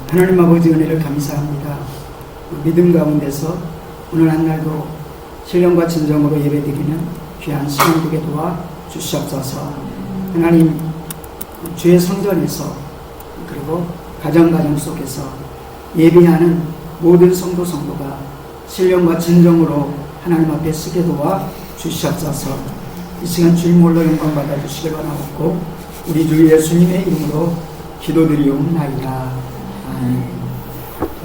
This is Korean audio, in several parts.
하나님 아버지 은혜를 감사합니다. 믿음 가운데서 오늘 한날도 신령과 진정으로 예배드리는 귀한 시간 되게 도와 주시옵소서. 하나님, 주의 성전에서 그리고 가정 속에서 예배하는 모든 성도가 신령과 진정으로 하나님 앞에 쓰게 도와 주시옵소서. 이 시간 주님 홀로 영광 받아 주시길 원하옵고 우리 주 예수님의 이름으로 기도드리옵나이다. 아멘.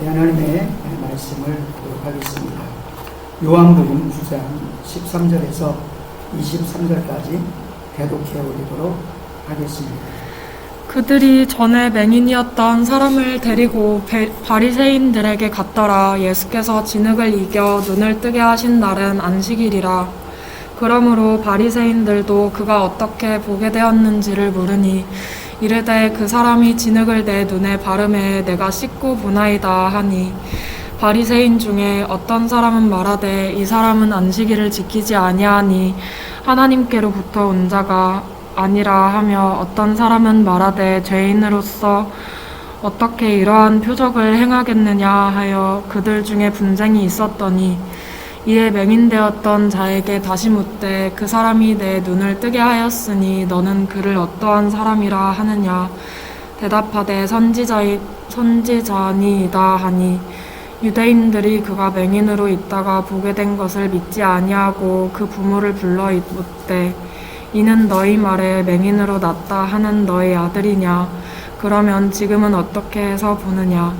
하나님의 말씀을 보도록 하겠습니다. 요한복음 9장 13절에서 23절까지 대독해 올리도록 하겠습니다. 그들이 전에 맹인이었던 사람을 데리고 바리새인들에게 갔더라. 예수께서 진흙을 이겨 눈을 뜨게 하신 날은 안식일이라. 그러므로 바리새인들도 그가 어떻게 보게 되었는지를 물으니 이르되 그 사람이 진흙을 내 눈에 바르매 내가 씻고 보나이다 하니, 바리새인 중에 어떤 사람은 말하되 이 사람은 안식일을 지키지 아니하니 하나님께로부터 온 자가 아니라 하며, 어떤 사람은 말하되 죄인으로서 어떻게 이러한 표적을 행하겠느냐 하여 그들 중에 분쟁이 있었더니, 이에 맹인되었던 자에게 다시 묻되 그 사람이 내 눈을 뜨게 하였으니 너는 그를 어떠한 사람이라 하느냐. 대답하되 선지자니이다 하니, 유대인들이 그가 맹인으로 있다가 보게 된 것을 믿지 아니하고 그 부모를 불러 묻되 이는 너희 말에 맹인으로 났다 하는 너희 아들이냐? 그러면 지금은 어떻게 해서 보느냐?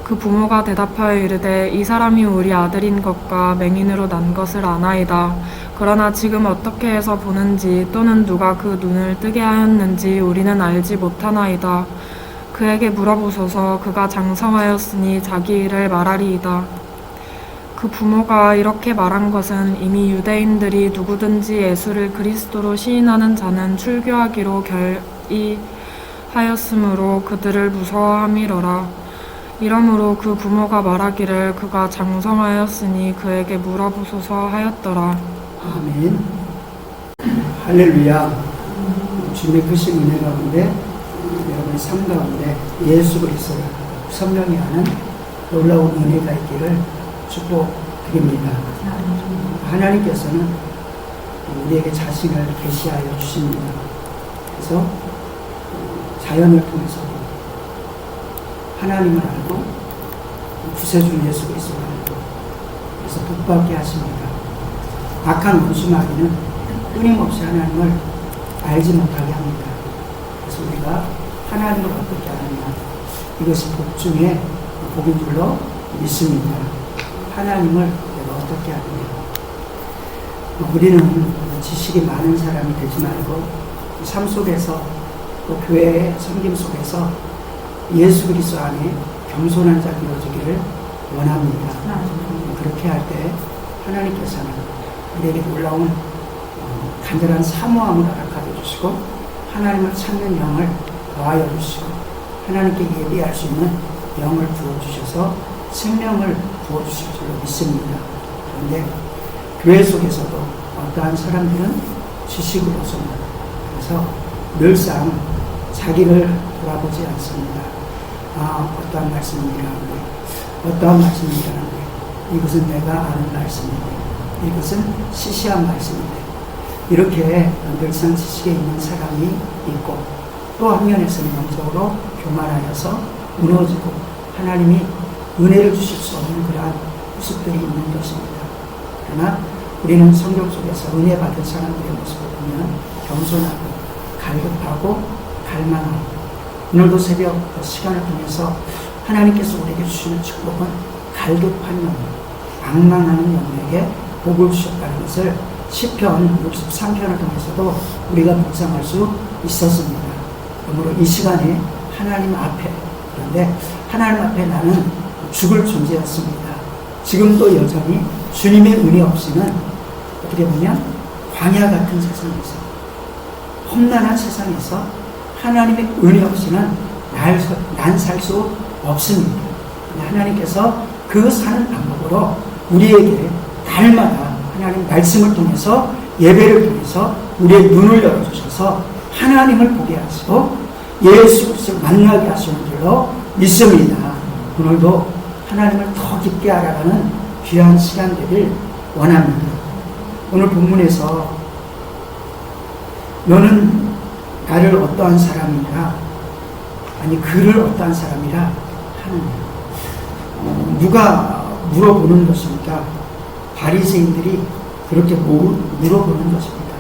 그 부모가 대답하여 이르되 이 사람이 우리 아들인 것과 맹인으로 난 것을 아나이다. 그러나 지금 어떻게 해서 보는지 또는 누가 그 눈을 뜨게 하였는지 우리는 알지 못하나이다. 그에게 물어보소서. 그가 장성하였으니 자기 일을 말하리이다. 그 부모가 이렇게 말한 것은 이미 유대인들이 누구든지 예수를 그리스도로 시인하는 자는 출교하기로 결의하였으므로 그들을 무서워함이로라. 이러므로 그 부모가 말하기를 그가 장성하였으니 그에게 물어보소서 하였더라. 아멘. 할렐루야. 주님의 크신 은혜 가운데 여러분의 삶 가운데 예수 그리스도를 선명히 하는 놀라운 은혜가 있기를 축복드립니다. 하나님께서는 우리에게 자신을 계시하여 주십니다. 그래서 자연을 통해서도 하나님을 알고 구세주 예수 그리스도를 알고 그래서 복받게 하십니다. 악한 원수마귀는 끊임없이 하나님을 알지 못하게 합니다. 그래서 우리가 하나님을 어떻게 하느냐, 이것이 복 중에 복인 줄로 믿습니다. 하나님을 내가 어떻게 하느냐. 우리는 지식이 많은 사람이 되지 말고 삶 속에서 또 교회의 섬김 속에서 예수 그리스도 안에 겸손한 자가 이루어지기를 원합니다. 그렇게 할 때 하나님께서는 우리에게 놀라운 간절한 사모함을 허락하여 주시고 하나님을 찾는 영을 더하여 주시고 하나님께 예비할 수 있는 영을 부어주셔서 생명을 부어주실 줄로 믿습니다. 그런데 교회 속에서도 어떠한 사람들은 지식으로서는 그래서 늘상 자기를 돌아보지 않습니다. 어떠한 말씀이라는데 어떠한 말씀이라는데 이것은 내가 아는 말씀인데 이것은 시시한 말씀인데 이렇게 늘상 지식에 있는 사람이 있고 또 한면에서는 영적으로 교만하여서 무너지고 하나님이 은혜를 주실 수 없는 그러한 모습들이 있는 것입니다. 그러나 우리는 성경 속에서 은혜 받은 사람들의 모습을 보면 겸손하고 갈급하고 갈망하고 오늘도 새벽 시간을 통해서 하나님께서 우리에게 주시는 축복은 갈급한 영, 앙망하는 영에게 복을 주셨다는 것을 시편 63편을 통해서도 우리가 묵상할 수 있었습니다. 그러므로 이 시간에 하나님 앞에, 그런데 하나님 앞에 나는 죽을 존재였습니다. 지금도 여전히 주님의 은혜 없이는 어떻게 보면 광야 같은 세상에서, 험난한 세상에서 하나님의 은혜 없이는 난 살 수 없습니다. 하나님께서 그 사는 방법으로 우리에게 날마다 하나님 말씀을 통해서 예배를 통해서 우리의 눈을 열어주셔서 하나님을 보게 하시고 예수 그리스도를 만나게 하시는 줄로 믿습니다. 오늘도 하나님을 더 깊게 알아가는 귀한 시간 되길 원합니다. 오늘 본문에서 너는 나를 어떠한 사람이라, 아니 그를 어떠한 사람이라 하느냐. 누가 물어보는 것입니까? 바리새인들이 그렇게 물어보는 것입니다.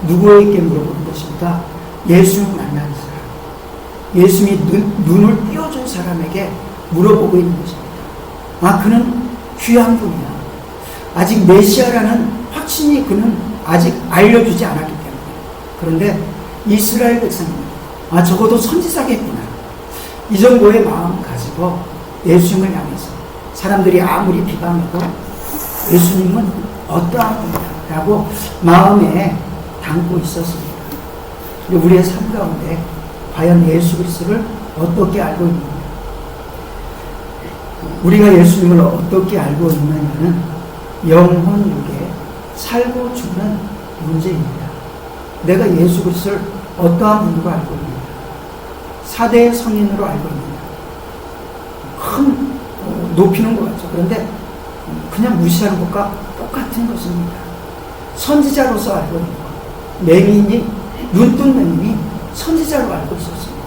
누구에게 물어보는 것입니까? 예수 만난 사람, 예수님이 눈을 띄워준 사람에게 물어보고 있는 것입니다. 아, 그는 귀한 분이야. 아직 메시아라는 확신이 그는 아직 알려주지 않았기 때문에. 그런데 이스라엘 백성은 아, 적어도 선지자겠구나, 이 정도의 마음 가지고 예수님을 향해서 사람들이 아무리 비방해도 예수님은 어떠한 분이라고 마음에 담고 있었습니다. 우리의 삶 가운데 과연 예수 그리스도를 어떻게 알고 있느냐, 우리가 예수님을 어떻게 알고 있느냐는 영혼육에 살고 죽는 문제입니다. 내가 예수 그리스도를 어떠한 분으로 알고 있느냐, 4대 성인으로 알고 있느냐, 큰 높이는 것 같죠. 그런데 그냥 무시하는 것과 똑같은 것입니다. 선지자로서 알고 있는 것, 맹인이, 눈뜬 맹인이 선지자로 알고 있었습니다.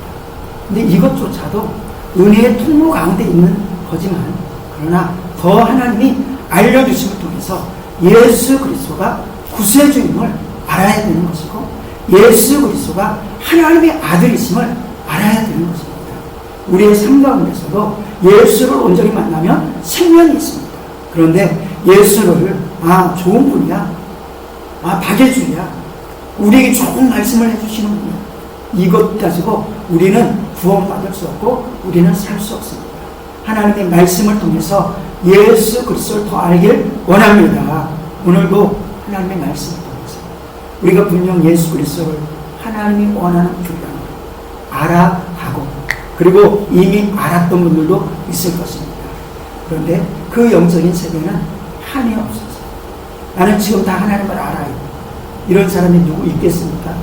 근데 이것조차도 은혜의 통로 가운데 있는 거지만, 그러나 더 하나님이 알려주심을 통해서 예수 그리스도가 구세주임을 알아야 되는 것이고, 예수 그리스도가 하나님의 아들이심을 알아야 되는 것입니다. 우리의 삶 가운데서도 예수를 온전히 만나면 생명이 있습니다. 그런데 예수를 아, 좋은 분이야, 아, 박예주야, 우리에게 좋은 말씀을 해주시는 분이야, 이것 가지고 우리는 구원받을 수 없고 우리는 살 수 없습니다. 하나님의 말씀을 통해서 예수 그리스도를 더 알길 원합니다. 오늘도 하나님의 말씀을 통해서 우리가 분명 예수 그리스도를 하나님이 원하는 분량으로 알아가고, 그리고 이미 알았던 분들도 있을 것입니다. 그런데 그 영적인 세계는 한이 없어서 나는 지금 다 하나님을 알아요, 이런 사람이 누구 있겠습니까?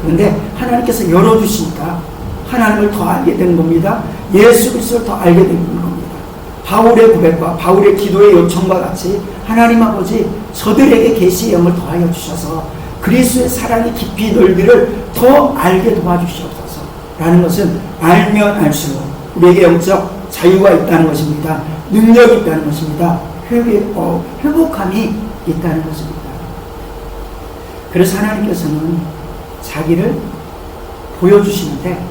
그런데 하나님께서 열어주시니까 하나님을 더 알게 된 겁니다. 예수 그리스도를 더 알게 된 겁니다. 바울의 고백과 바울의 기도의 요청과 같이 하나님 아버지, 저들에게 계시의 영을 더하여 주셔서 그리스도의 사랑이 깊이 넓이를 더 알게 도와주시옵소서 라는 것은 알면 알수록 우리에게 영적 자유가 있다는 것입니다. 능력이 있다는 것입니다. 회복함이 있다는 것입니다. 그래서 하나님께서는 자기를 보여주시는데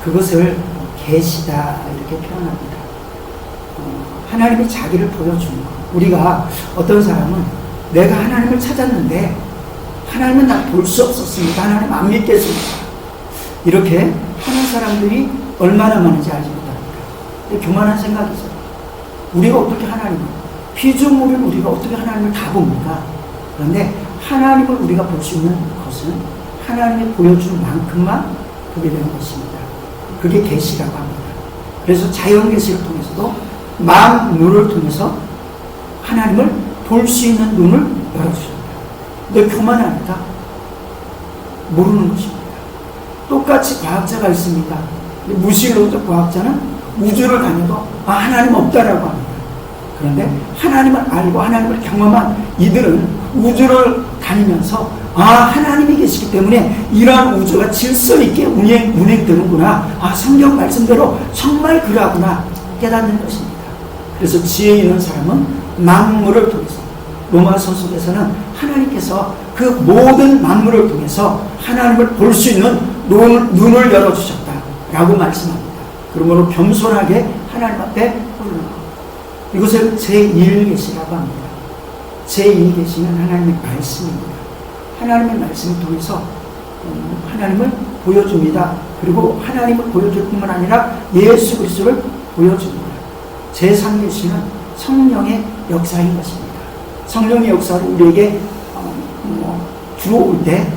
그것을 계시다 이렇게 표현합니다. 하나님이 자기를 보여주는 것. 우리가 어떤 사람은 내가 하나님을 찾았는데 하나님은 날 볼 수 없었습니다, 하나님 안 믿겠습니다, 이렇게 하는 사람들이 얼마나 많은지 알지 못합니다. 교만한 생각이죠. 우리가 어떻게 하나님을, 피조물을 우리가 어떻게 하나님을 다 봅니까? 그런데 하나님을 우리가 볼 수 있는 것은 하나님이 보여준 만큼만 보게 되는 것입니다. 그게 계시라고 합니다. 그래서 자연 계시를 통해서도 마음 눈을 통해서 하나님을 볼 수 있는 눈을 열어주십니다. 근데 교만하니까 모르는 것입니다. 똑같이 과학자가 있습니다. 무신론적 과학자는 우주를 다녀도 아, 하나님 없다라고 합니다. 그런데 하나님을 알고 하나님을 경험한 이들은 우주를 다니면서 아, 하나님이 계시기 때문에 이러한 우주가 질서 있게 운행되는구나, 아, 성경 말씀대로 정말 그러하구나 깨닫는 것입니다. 그래서 지혜 있는 사람은 만물을 통해서, 로마서 속에서는 하나님께서 그 모든 만물을 통해서 하나님을 볼 수 있는 눈을 열어주셨다라고 말씀합니다. 그러므로 겸손하게 하나님 앞에 홀로, 이것을 제1계시라고 합니다. 제2계시는 하나님의 말씀입니다. 하나님의 말씀을 통해서 하나님을 보여줍니다. 그리고 하나님을 보여줄 뿐만 아니라 예수 그리스도를 보여줍니다. 제3계시는 성령의 역사인 것입니다. 성령의 역사를 우리에게 들어올 때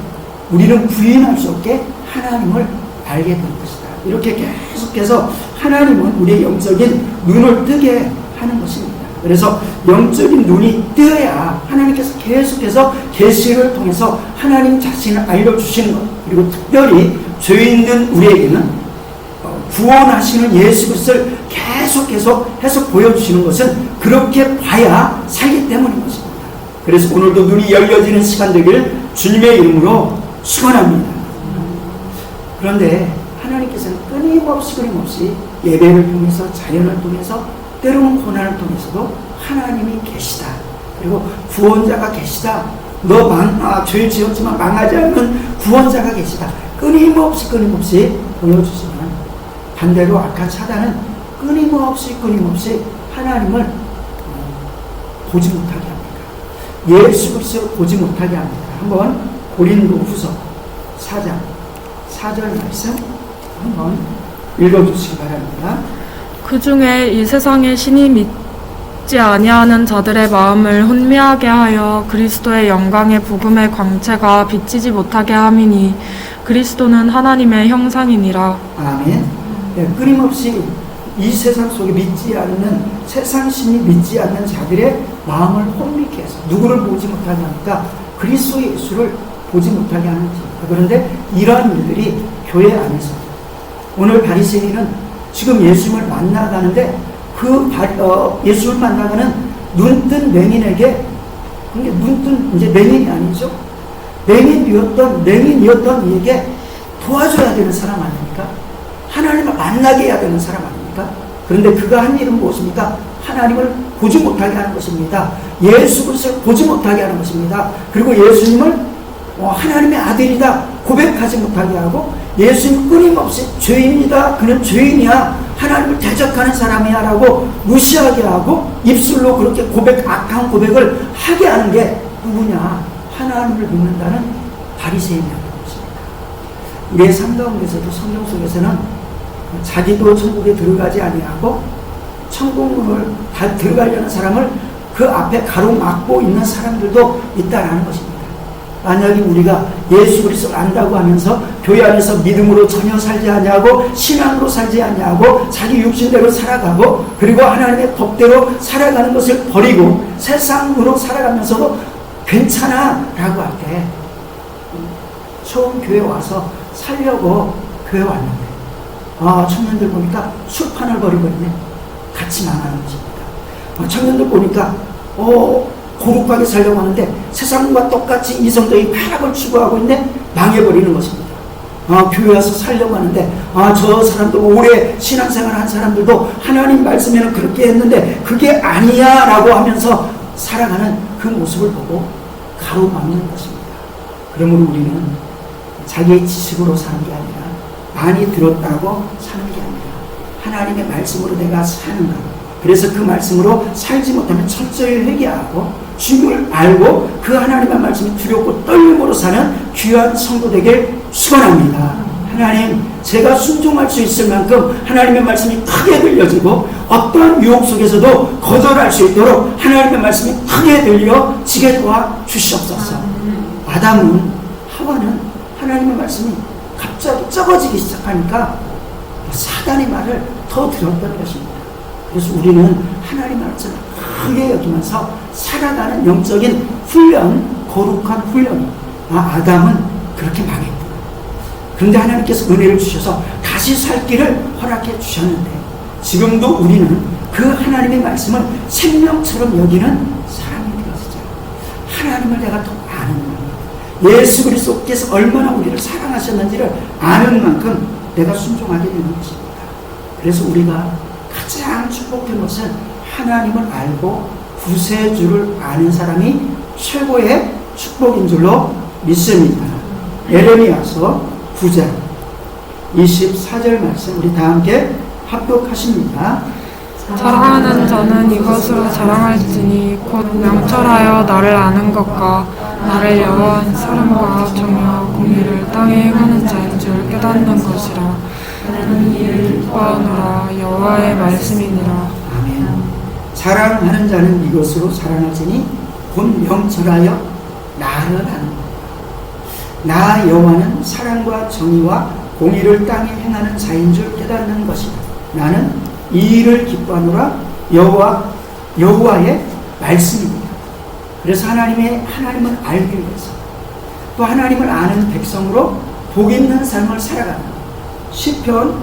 우리는 부인할 수 없게 하나님을 알게 될 것이다. 이렇게 계속해서 하나님은 우리의 영적인 눈을 뜨게 하는 것입니다. 그래서 영적인 눈이 뜨어야 하나님께서 계속해서 계시를 통해서 하나님 자신을 알려주시는 것, 그리고 특별히 죄 있는 우리에게는 구원하시는 예수 그리스도를 계속 해서 보여주시는 것은 그렇게 봐야 살기 때문인 것입니다. 그래서 오늘도 눈이 열려지는 시간 되기를 주님의 이름으로 축원합니다. 그런데 하나님께서는 끊임없이 예배를 통해서 자연을 통해서 때로는 고난을 통해서도 하나님이 계시다. 그리고 구원자가 계시다. 죄 지었지만 망하지 않는 구원자가 계시다. 끊임없이 보여주시면 반대로 악한 사단은 끊임없이 하나님을 보지 못하게 합니다. 예수 그리스도를 보지 못하게 합니다. 한번 고린도후서 4장 4절 말씀 한번 읽어주시기 바랍니다. 그 중에 이 세상의 신이 믿지 아니하는 자들의 마음을 혼미하게 하여 그리스도의 영광의 복음의 광채가 비치지 못하게 함이니 그리스도는 하나님의 형상이니라. 아멘. 네, 끊임없이 이 세상 속에 세상 신이 믿지 않는 자들의 마음을 혼미케 해서 누구를 보지 못하게 하니까 그리스도 예수를 보지 못하게 하는 것. 그런데 이러한 일들이 교회 안에서 오늘 바리새인은 지금 예수님을 만나가는데 예수를 만나가는 눈뜬 맹인에게, 눈뜬 이제 맹인이 아니죠. 맹인이었던 이에게 도와줘야 되는 사람 아닙니까? 하나님을 만나게 해야 되는 사람 아닙니까? 그런데 그가 한 일은 무엇입니까? 하나님을 보지 못하게 하는 것입니다. 예수 그리스도를 보지 못하게 하는 것입니다. 그리고 예수님을 하나님의 아들이다 고백하지 못하게 하고 예수님 끊임없이 죄인이다, 그는 죄인이야, 하나님을 대적하는 사람이야 라고 무시하게 하고 입술로 그렇게 악한 고백을 하게 하는 게 누구냐? 하나님을 믿는다는 바리새인이라는 것입니다. 우리의 삶 가운데서도 성경 속에서는 자기도 천국에 들어가지 아니하고 천국문을 다 들어가려는 사람을 그 앞에 가로막고 있는 사람들도 있다라는 것입니다. 만약에 우리가 예수 그리스도를 안다고 하면서 교회 안에서 믿음으로 전혀 살지 않냐고, 신앙으로 살지 않냐고, 자기 육신대로 살아가고, 그리고 하나님의 법대로 살아가는 것을 버리고 세상으로 살아가면서도 괜찮아 라고 할 때 처음 교회 와서 살려고 교회 왔는데 청년들 보니까 술판을 벌이고 있네. 같이 망하는 것입니다. 청년들 보니까 고룩하게 살려고 하는데 세상과 똑같이 이성적인 쾌락을 추구하고 있는데 망해버리는 것입니다. 교회 와서 살려고 하는데 저 사람도 오래 신앙생활 한 사람들도 하나님 말씀에는 그렇게 했는데 그게 아니야 라고 하면서 살아가는 그 모습을 보고 가로막는 것입니다. 그러므로 우리는 자기의 지식으로 사는 게 아니라 많이 들었다고 사는 게 아니라 하나님의 말씀으로 내가 사는가. 그래서 그 말씀으로 살지 못하면 철저히 회개하고 주님을 알고 그 하나님의 말씀이 두렵고 떨림으로 사는 귀한 성도 되길 축원합니다. 하나님, 제가 순종할 수 있을 만큼 하나님의 말씀이 크게 들려지고 어떠한 유혹 속에서도 거절할 수 있도록 하나님의 말씀이 크게 들려지게 도와주시옵소서. 아담은, 하와는 하나님의 말씀이 갑자기 적어지기 시작하니까 사단의 말을 더 들었던 것입니다. 그래서 우리는 하나님의 말씀을 크게 여기면서 살아가는 영적인 훈련, 거룩한 훈련. 아담은 그렇게 망했구나. 그런데 하나님께서 은혜를 주셔서 다시 살 길을 허락해 주셨는데 지금도 우리는 그 하나님의 말씀을 생명처럼 여기는 사람이 되어지자. 하나님을 내가 더 아는 만큼, 예수 그리스도께서 얼마나 우리를 사랑하셨는지를 아는 만큼 내가 순종하게 되는 것입니다. 그래서 우리가 가장 축복된 것은 하나님을 알고 구세주를 아는 사람이 최고의 축복인 줄로 믿습니다. 예레미야서 9장 24절 말씀 우리 다 함께 합독하십니다. 자랑하는 자는 이것으로 자랑할지니 곧 명철하여 나를 아는 것과 나를 여호와인 사랑과 정의와 공의를 땅에 행하는 자인 줄 깨닫는 것이라. 나는 이를 기뻐하노라. 여호와의 말씀이니라. 아멘. 자랑하는 자는 이것으로 자랑할지니 곧 명철하여 나를 아는 것. 나 여호와는 사랑과 정의와 공의를 땅에 행하는 자인 줄 깨닫는 것이다. 나는 이 일을 기뻐하노라. 여호와의 말씀입니다. 그래서 하나님을 알기 위해서 또 하나님을 아는 백성으로 복 있는 삶을 살아가는 시편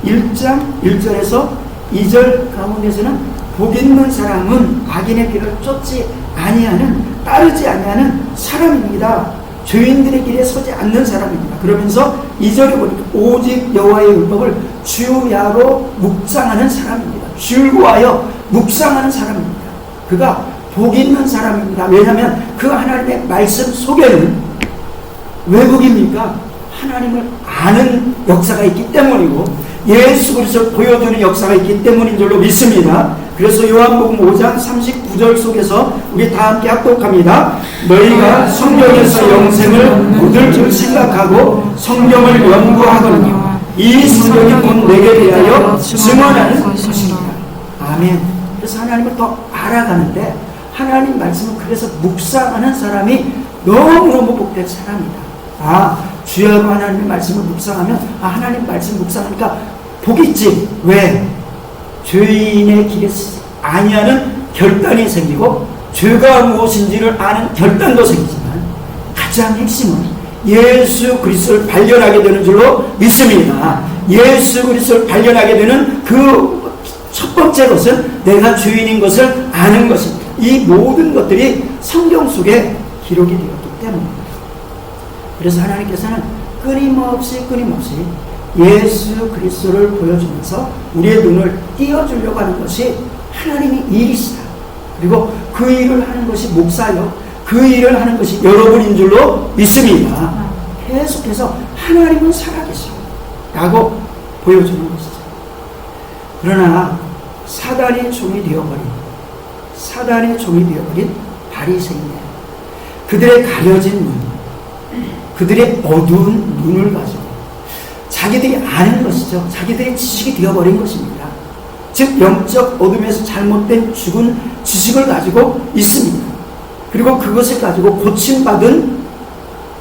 1장 1절에서 2절 가운데서는 복 있는 사람은 악인의 길을 쫓지 아니하는, 따르지 아니하는 사람입니다. 죄인들의 길에 서지 않는 사람입니다. 그러면서 2절에 보니까 오직 여호와의 율법을 주야로 묵상하는 사람입니다. 즐거워하여 묵상하는 사람입니다. 그가 복 있는 사람입니다. 왜냐하면 그 하나님의 말씀 속에는 외국입니까? 하나님을 아는 역사가 있기 때문이고 예수 그리스도를 보여주는 역사가 있기 때문인 줄로 믿습니다. 그래서 요한복음 5장 39절 속에서 우리 다 함께 합독합니다. 너희가 성경에서 영생을 얻을 줄 생각하고 성경을 연구하거니와 이 성경이 곧 내게 대하여 증언하는 것입니다. 아멘. 그래서 하나님을 더 알아가는데 하나님 말씀을 그래서 묵상하는 사람이 너무너무 복된 사람이다. 주야로 하나님의 말씀을 묵상하면 하나님 말씀 묵상하니까 복있지. 왜? 죄인의 길에 아니하는 결단이 생기고 죄가 무엇인지를 아는 결단도 생기지만 가장 핵심은 예수 그리스도를 발견하게 되는 줄로 믿습니다. 예수 그리스도를 발견하게 되는 그 첫 번째 것은 내가 죄인인 것을 아는 것입니다. 이 모든 것들이 성경 속에 기록이 되었기 때문입니다. 그래서 하나님께서는 끊임없이 예수 그리스도를 보여주면서 우리의 눈을 띄워주려고 하는 것이 하나님의 일이시다. 그리고 그 일을 하는 것이 목사요, 그 일을 하는 것이 여러분인 줄로 믿습니다. 계속해서 하나님은 살아계시고 라고 보여주는 것이죠. 그러나 사단의 종이 되어버린 바리새인들, 그들의 가려진 눈, 그들의 어두운 눈을 가지고 자기들이 아는 것이죠. 자기들의 지식이 되어버린 것입니다. 즉 영적 어둠에서 잘못된 죽은 지식을 가지고 있습니다. 그리고 그것을 가지고 고침받은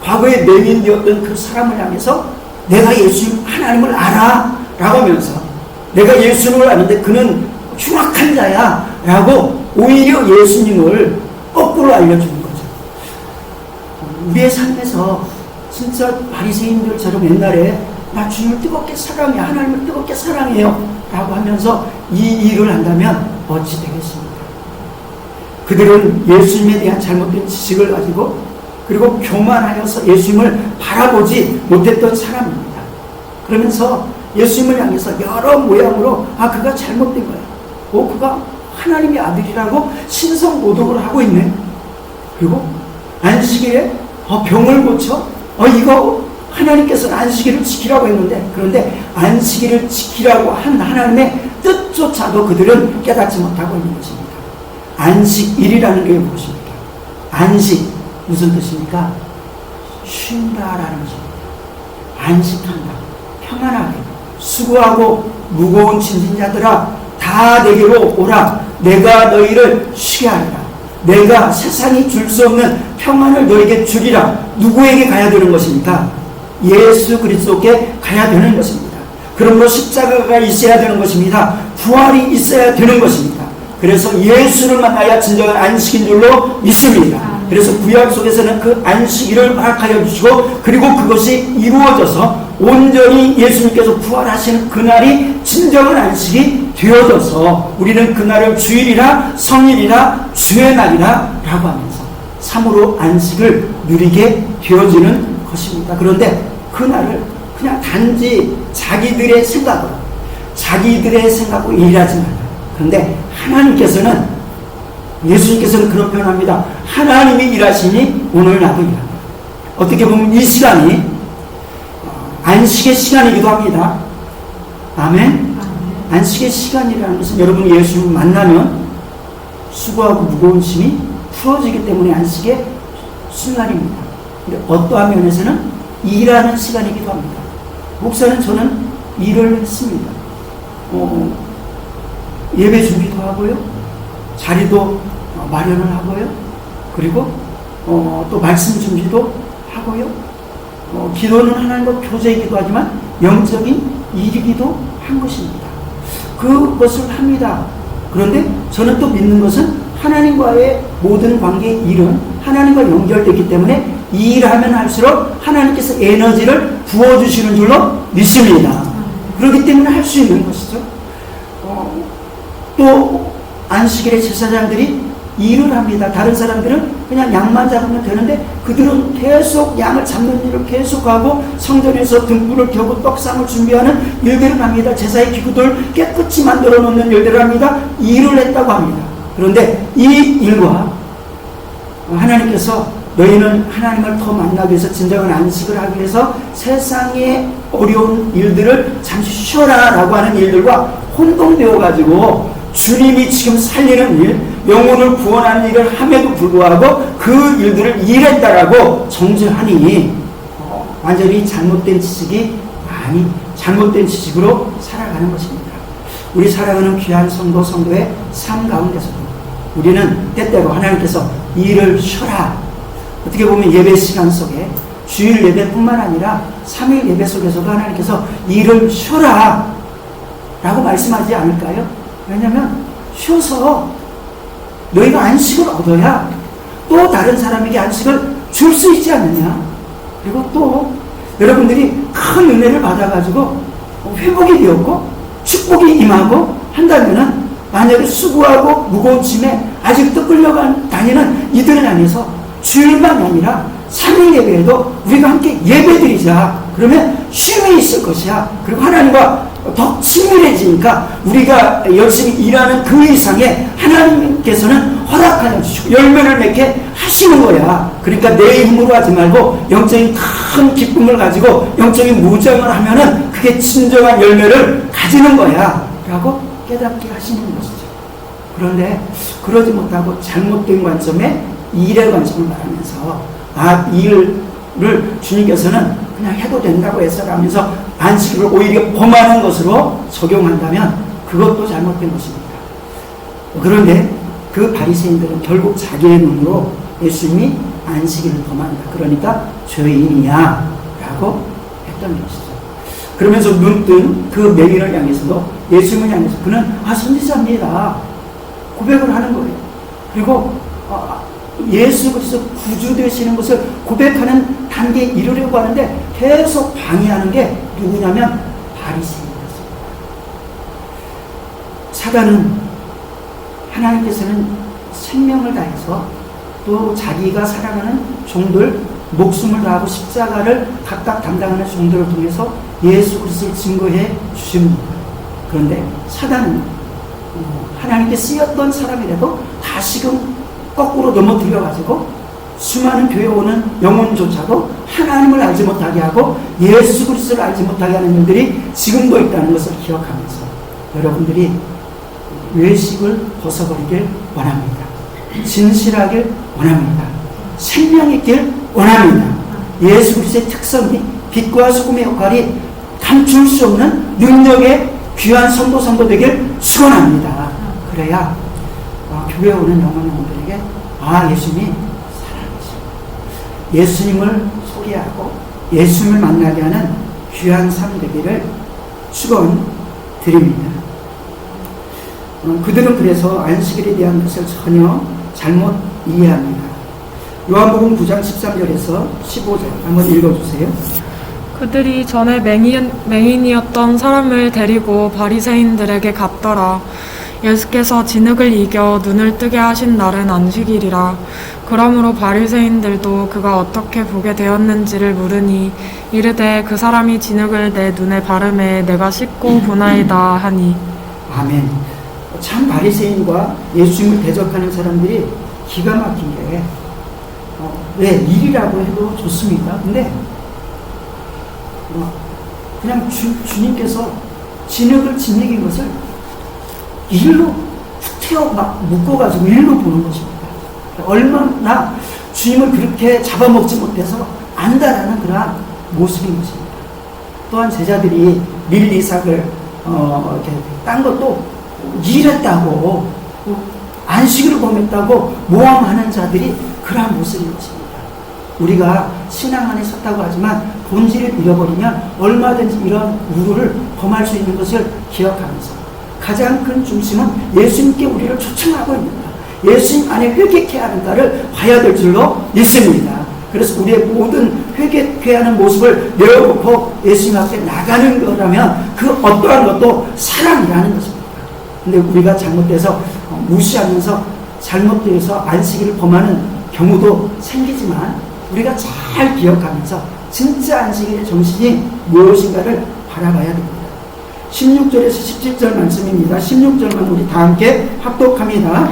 과거에 맹인되었던 그 사람을 향해서 내가 예수 하나님을 알아 라고 하면서 내가 예수님을 아는데 그는 흉악한 자야 라고 오히려 예수님을 거꾸로 알려주는 거죠. 우리의 삶에서 진짜 바리새인들처럼 옛날에 나 주님을 뜨겁게 사랑해, 하나님을 뜨겁게 사랑해요 라고 하면서 이 일을 한다면 어찌 되겠습니까? 그들은 예수님에 대한 잘못된 지식을 가지고 그리고 교만하여서 예수님을 바라보지 못했던 사람입니다. 그러면서 예수님을 향해서 여러 모양으로 그가 잘못된 거야, 그가 하나님의 아들이라고 신성모독을 하고 있네. 그리고 안식일에 병을 고쳐 이거 하나님께서는 안식일을 지키라고 했는데, 그런데 안식일을 지키라고 한 하나님의 뜻조차도 그들은 깨닫지 못하고 있는 것입니다. 안식일이라는 게 무엇입니까? 안식 무슨 뜻입니까? 쉰다라는 것입니다. 안식한다, 평안하게. 수고하고 무거운 짐진 자들아 다 내게로 오라. 내가 너희를 쉬게 하리라. 내가 세상이 줄 수 없는 평안을 너에게 주리라. 누구에게 가야 되는 것입니까? 예수 그리스도께 가야 되는 것입니다. 그러므로 십자가가 있어야 되는 것입니다. 부활이 있어야 되는 것입니다. 그래서 예수를 만나야 진정한 안식인 줄로 믿습니다. 그래서 구약 속에서는 그 안식일을 허락하여 주시고 그리고 그것이 이루어져서 온전히 예수님께서 부활하시는 그날이 진정한 안식이 되어져서 우리는 그날을 주일이라 성일이라 주의 날이라 라고 하면서 참으로 안식을 누리게 되어지는 것입니다. 그런데 그날을 그냥 단지 자기들의 생각으로 일하지 말아요. 그런데 하나님께서는, 예수님께서는 그런 표현합니다. 하나님이 일하시니 오늘 나도 일합니다. 어떻게 보면 이 시간이 안식의 시간이기도 합니다. 아멘. 안식의 시간이라는 것은 여러분이 예수님을 만나면 수고하고 무거운 짐이 풀어지기 때문에 안식의 순간입니다. 근데 어떠한 면에서는 일하는 시간이기도 합니다. 목사는 저는 일을 했습니다. 예배 준비도 하고요, 자리도 마련을 하고요, 그리고 또 말씀 준비도 하고요, 기도는 하나님과 교제이기도 하지만 영적인 일이기도 한 것입니다. 그것을 합니다. 그런데 저는 또 믿는 것은 하나님과의 모든 관계의 일은 하나님과 연결되기 때문에 이 일을 하면 할수록 하나님께서 에너지를 부어주시는 줄로 믿습니다. 그렇기 때문에 할 수 있는 것이죠. 또 안식일에 제사장들이 일을 합니다. 다른 사람들은 그냥 양만 잡으면 되는데 그들은 계속 양을 잡는 일을 계속하고 성전에서 등불을 켜고 떡상을 준비하는 일들을 합니다. 제사의 기구들 깨끗이 만들어 놓는 일들을 합니다. 일을 했다고 합니다. 그런데 이 일과 하나님께서 너희는 하나님을 더 만나기 위해서 진정한 안식을 하기 위해서 세상의 어려운 일들을 잠시 쉬어라 라고 하는 일들과 혼동되어 가지고 주님이 지금 살리는 일, 영혼을 구원하는 일을 함에도 불구하고 그 일들을 일했다라고 정죄하니 완전히 잘못된 지식이 잘못된 지식으로 살아가는 것입니다. 우리 사랑하는 귀한 성도의 삶 가운데서도 우리는 때때로 하나님께서 일을 쉬어라. 어떻게 보면 예배 시간 속에 주일 예배뿐만 아니라 3일 예배 속에서도 하나님께서 일을 쉬어라 라고 말씀하지 않을까요? 왜냐하면 쉬어서 너희가 안식을 얻어야 또 다른 사람에게 안식을 줄 수 있지 않느냐. 그리고 또 여러분들이 큰 은혜를 받아가지고 회복이 되었고 축복이 임하고 한다면은 만약에 수고하고 무거운 짐에 아직도 끌려다니는 이들을 향해서 주일만 아니라 3일 예배에도 우리가 함께 예배드리자. 그러면 쉼이 있을 것이야. 그리고 하나님과 더 친밀해지니까 우리가 열심히 일하는 그 이상의 하나님께서는 허락하여 주시고 열매를 맺게 하시는 거야. 그러니까 내 힘으로 하지 말고 영적인 큰 기쁨을 가지고 영적인 무장을 하면은 그게 진정한 열매를 가지는 거야 라고 깨닫게 하시는 것이죠. 그런데 그러지 못하고 잘못된 관점에 일의 관점을 말하면서 일을 주님께서는 그냥 해도 된다고 해서라면서 안식일을 오히려 범하는 것으로 적용한다면 그것도 잘못된 것입니다. 그런데 그 바리새인들은 결국 자기의 눈으로 예수님이 안식일을 범한다. 그러니까 죄인이야 라고 했던 것이죠. 그러면서 눈뜬 그 맹인을 향해서도 예수님을 향해서 그는 선지자입니다. 고백을 하는 거예요. 그리고 예수 그리스도 구주 되시는 것을 고백하는 단계에 이르려고 하는데 계속 방해하는 게 누구냐면 바리새인이었습니다. 사단은 하나님께서는 생명을 다해서 또 자기가 사랑하는 종들 목숨을 다하고 십자가를 각각 담당하는 종들을 통해서 예수 그리스도를 증거해 주십니다. 그런데 사단은 하나님께 쓰였던 사람이라도 다시금 거꾸로 넘어뜨려가지고 수많은 교회 오는 영혼조차도 하나님을 알지 못하게 하고 예수 그리스도를 알지 못하게 하는 일들이 지금도 있다는 것을 기억하면서 여러분들이 외식을 벗어버리길 원합니다. 진실하길 원합니다. 생명 있길 원합니다. 예수 그리스도의 특성이 빛과 소금의 역할이 감출 수 없는 능력의 귀한 성도 되길 축원합니다. 그래야 교회 오는 영혼들에게 예수님이 살아계시고 예수님을 소개하고 예수님을 만나게 하는 귀한 삶 되기를 축원드립니다. 그들은 그래서 안식일에 대한 것을 전혀 잘못 이해합니다. 요한복음 9장 13절에서 15절 한번 읽어주세요. 그들이 전에 맹인이었던 사람을 데리고 바리새인들에게 갔더라. 예수께서 진흙을 이겨 눈을 뜨게 하신 날은 안식일이라. 그러므로 바리새인들도 그가 어떻게 보게 되었는지를 물으니 이르되 그 사람이 진흙을 내 눈에 바르매 내가 씻고 보나이다 하니. 아멘. 참 바리새인과 예수님을 대적하는 사람들이 기가 막힌 게 왜 일이라고 해도 좋습니다. 근데 그냥 주님께서 진흙을 짓먹인 것을 일로 툭 태워 막 묶어가지고 일로 보는 것입니다. 얼마나 주님을 그렇게 잡아먹지 못해서 안다라는 그런 모습인 것입니다. 또한 제자들이 밀리삭을 이렇게 딴 것도 일했다고 안식일을 범했다고 모함하는 자들이 그러한 모습인 것입니다. 우리가 신앙 안에 섰다고 하지만 본질을 잃어버리면 얼마든지 이런 우루를 범할 수 있는 것을 기억하면서 가장 큰 중심은 예수님께 우리를 초청하고 있는가, 예수님 안에 회개케 하는가를 봐야 될 줄로 믿습니다. 그래서 우리의 모든 회개하는 모습을 내어놓고 예수님 앞에 나가는 거라면 그 어떠한 것도 사랑이라는 것입니다. 근데 우리가 잘못돼서 무시하면서 잘못돼서 안식일을 범하는 경우도 생기지만 우리가 잘 기억하면서 진짜 안식일의 정신이 무엇인가를 바라봐야 됩니다. 16절에서 17절 말씀입니다. 16절만 우리 다 함께 합독합니다.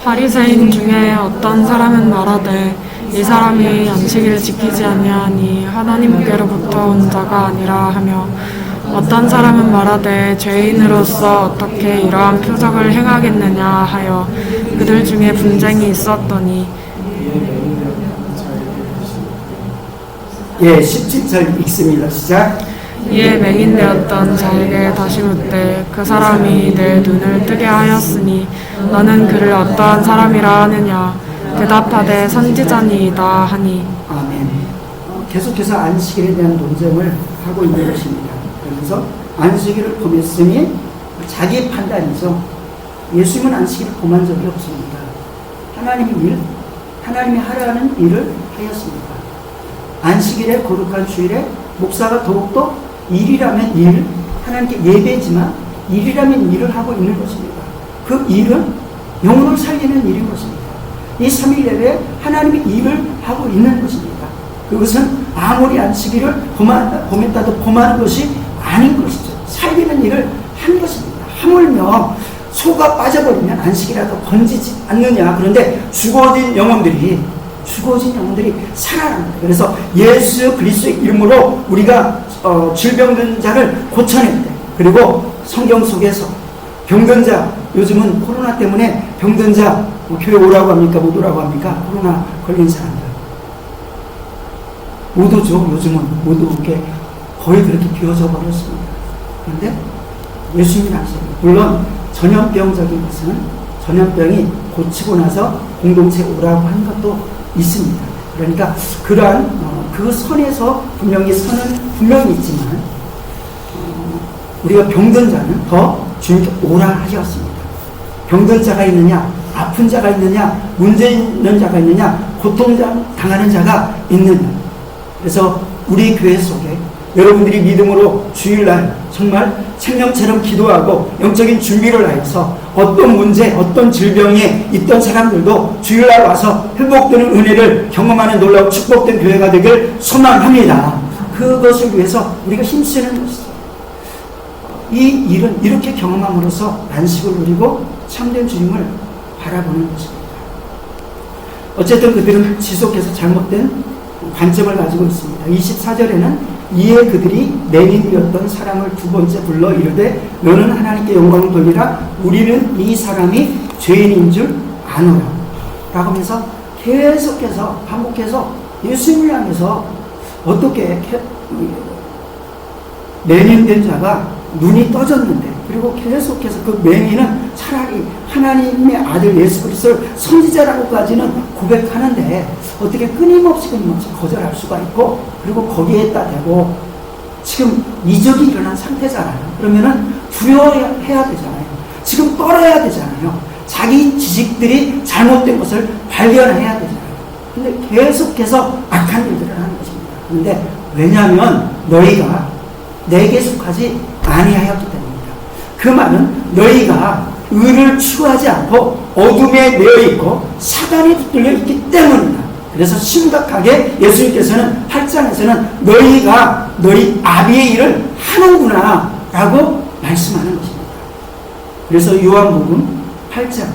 바리새인 중에 어떤 사람은 말하되 이 사람이 안식일을 지키지 아니하니 하나님께로부터 온 자가 아니라 하며 어떤 사람은 말하되 죄인으로서 어떻게 이러한 표적을 행하겠느냐 하여 그들 중에 분쟁이 있었더니 17절 읽습니다. 시작. 이에 맹인되었던 자에게 다시 묻되 그 사람이 내 눈을 뜨게 하였으니 너는 그를 어떠한 사람이라 하느냐 대답하되 선지자니이다 하니. 아멘. 계속해서 안식일에 대한 논쟁을 하고 있는 것입니다. 그래서 안식일을 범했으니 자기 판단이죠. 예수님은 안식일을 범한 적이 없습니다. 하나님이 하라는 일을 하였습니다. 안식일에 거룩한 주일에 목사가 더욱더 일이라면 일, 하나님께 예배지만 일이라면 일을 하고 있는 것입니다. 그 일은 영혼을 살리는 일인 것입니다. 이 3일 예배에 하나님이 일을 하고 있는 것입니다. 그것은 아무리 안식일을 범했다도 범하는 것이 아닌 것이죠. 살리는 일을 한 것입니다. 하물며 소가 빠져버리면 안식이라도 건지지 않느냐. 그런데 죽어진 영혼들이 살아납니다. 그래서 예수 그리스도의 이름으로 우리가 질병든 자를 고쳐낸대. 그리고 성경 속에서 병든 자, 요즘은 코로나 때문에 병든 자 교회 오라고 합니까? 못 오라고 합니까? 코로나 걸린 사람들 못 오죠. 요즘은 못 오게 거의 그렇게 비워져 버렸습니다. 그런데 예수님이 아시잖아요. 물론 전염병적인 것은 전염병이 고치고 나서 공동체에 오라고 한 것도 있습니다. 그러니까 그러한 그 선에서 분명히 선은 분명히 있지만 우리가 병든 자는 더 주님께 오라 하셨습니다. 병든 자가 있느냐, 아픈 자가 있느냐, 문제 있는 자가 있느냐, 고통 당하는 자가 있느냐. 그래서 우리 교회 속에 여러분들이 믿음으로 주일날 정말 생명처럼 기도하고 영적인 준비를 하여서 어떤 문제, 어떤 질병에 있던 사람들도 주일날 와서 회복되는 은혜를 경험하는 놀라운 축복된 교회가 되길 소망합니다. 그것을 위해서 우리가 힘쓰는 것이죠. 이 일은 이렇게 경험함으로써 안식을 누리고 참된 주님을 바라보는 것입니다. 어쨌든 그들은 지속해서 잘못된 관점을 가지고 있습니다. 24절에는 이에 그들이 맹인이었던 사람을 두 번째 불러 이르되 너는 하나님께 영광을 돌리라. 우리는 이 사람이 죄인인 줄 아노라 라고 하면서 계속해서 반복해서 예수님을 향해서 어떻게 맹인된 자가 눈이 떠졌는데, 그리고 계속해서 그 맹인은 차라리 하나님의 아들 예수 그리스도를 선지자라고까지는 고백하는데 어떻게 끊임없이 거절할 수가 있고, 그리고 거기에다 대고 지금 이적이 일어난 상태잖아요. 그러면은 두려워해야 되잖아요. 지금 떨어야 되잖아요. 자기 지식들이 잘못된 것을 발견해야 되잖아요. 근데 계속해서 악한 일들을 하는 것입니다. 그런데 왜냐하면 너희가 내게 속하지 아니하였기 때문입니다. 그 말은 너희가 의를 추구하지 않고 어둠에 내어 있고 사단에 붙들려 있기 때문이다. 그래서 심각하게 예수님께서는 8장에서는 너희가 너희 아비의 일을 하는구나 라고 말씀하는 것입니다. 그래서 요한복음 8장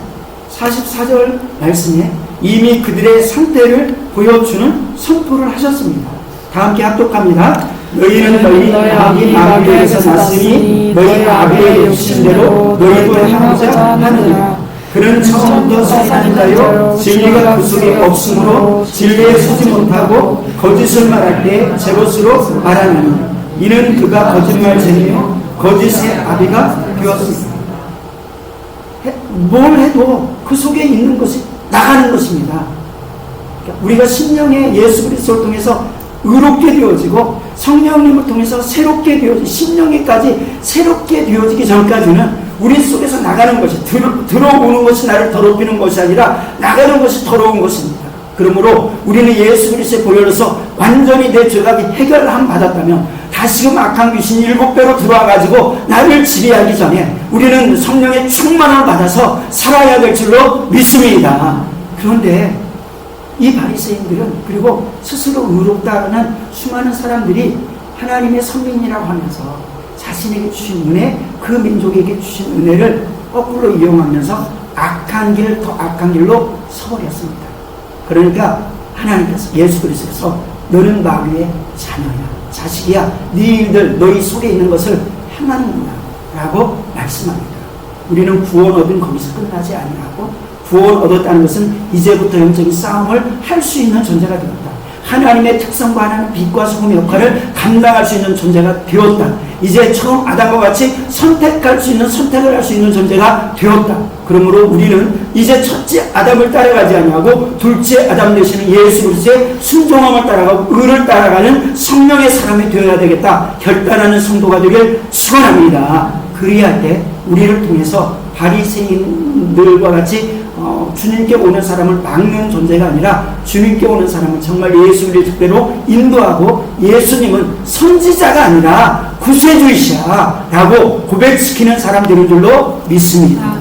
44절 말씀에 이미 그들의 상태를 보여주는 선포를 하셨습니다. 다 함께 합독합니다. 너희는 너희 아비 마귀에게서 났으니 너희 아비의 욕심대로 너희도 하고자 하느니라. 그는 처음부터 사탄이다요 진리가 그 속에 없으므로 진리에 서지 못하고 거짓을 말할 때 제 것으로 말하느니 이는 그가 거짓말쟁이요 거짓의 아비가 되었습니다. 뭘 해도 그 속에 있는 것이 나가는 것입니다. 우리가 심령의 예수 그리스도를 통해서 의롭게 되어지고 성령님을 통해서 새롭게 되어지고 심령에까지 새롭게 되어지기 전까지는 우리 속에서 나가는 것이 들어오는 것이 나를 더럽히는 것이 아니라 나가는 것이 더러운 것입니다. 그러므로 우리는 예수 그리스도의 보혈로서 완전히 내 죄가 해결함 받았다면 다시금 악한 귀신이 7배로 들어와가지고 나를 지배하기 전에 우리는 성령의 충만함을 받아서 살아야 될 줄로 믿습니다. 그런데 이 바리새인들은, 그리고 스스로 의롭다는 수많은 사람들이 하나님의 선민이라고 하면서 자신에게 주신 은혜, 그 민족에게 주신 은혜를 거꾸로 이용하면서 악한 길, 더 악한 길로 서버렸습니다. 그러니까 하나님께서, 예수 그리스도께서 너는 마귀의 자녀야, 자식이야, 네 일들, 너희 속에 있는 것을 행하는구나 라고 말씀합니다. 우리는 구원 얻은 거기서 끝나지 아니하고, 구원 얻었다는 것은 이제부터 영적인 싸움을 할 수 있는 존재가 되었다. 하나님의 특성과 하나님의 빛과 소금의 역할을 감당할 수 있는 존재가 되었다. 이제 처음 아담과 같이 선택할 수 있는, 선택을 할 수 있는 존재가 되었다. 그러므로 우리는 이제 첫째 아담을 따라가지 아니하고 둘째 아담 되시는 예수 그리스도의 순종함을 따라가고 의를 따라가는 성령의 사람이 되어야 되겠다 결단하는 성도가 되길 축원합니다. 그리할 때 우리를 통해서 바리새인들과 같이 주님께 오는 사람을 막는 존재가 아니라 주님께 오는 사람은 정말 예수를 특별로 인도하고, 예수님은 선지자가 아니라 구세주이시야 라고 고백시키는 사람들인 줄로 믿습니다.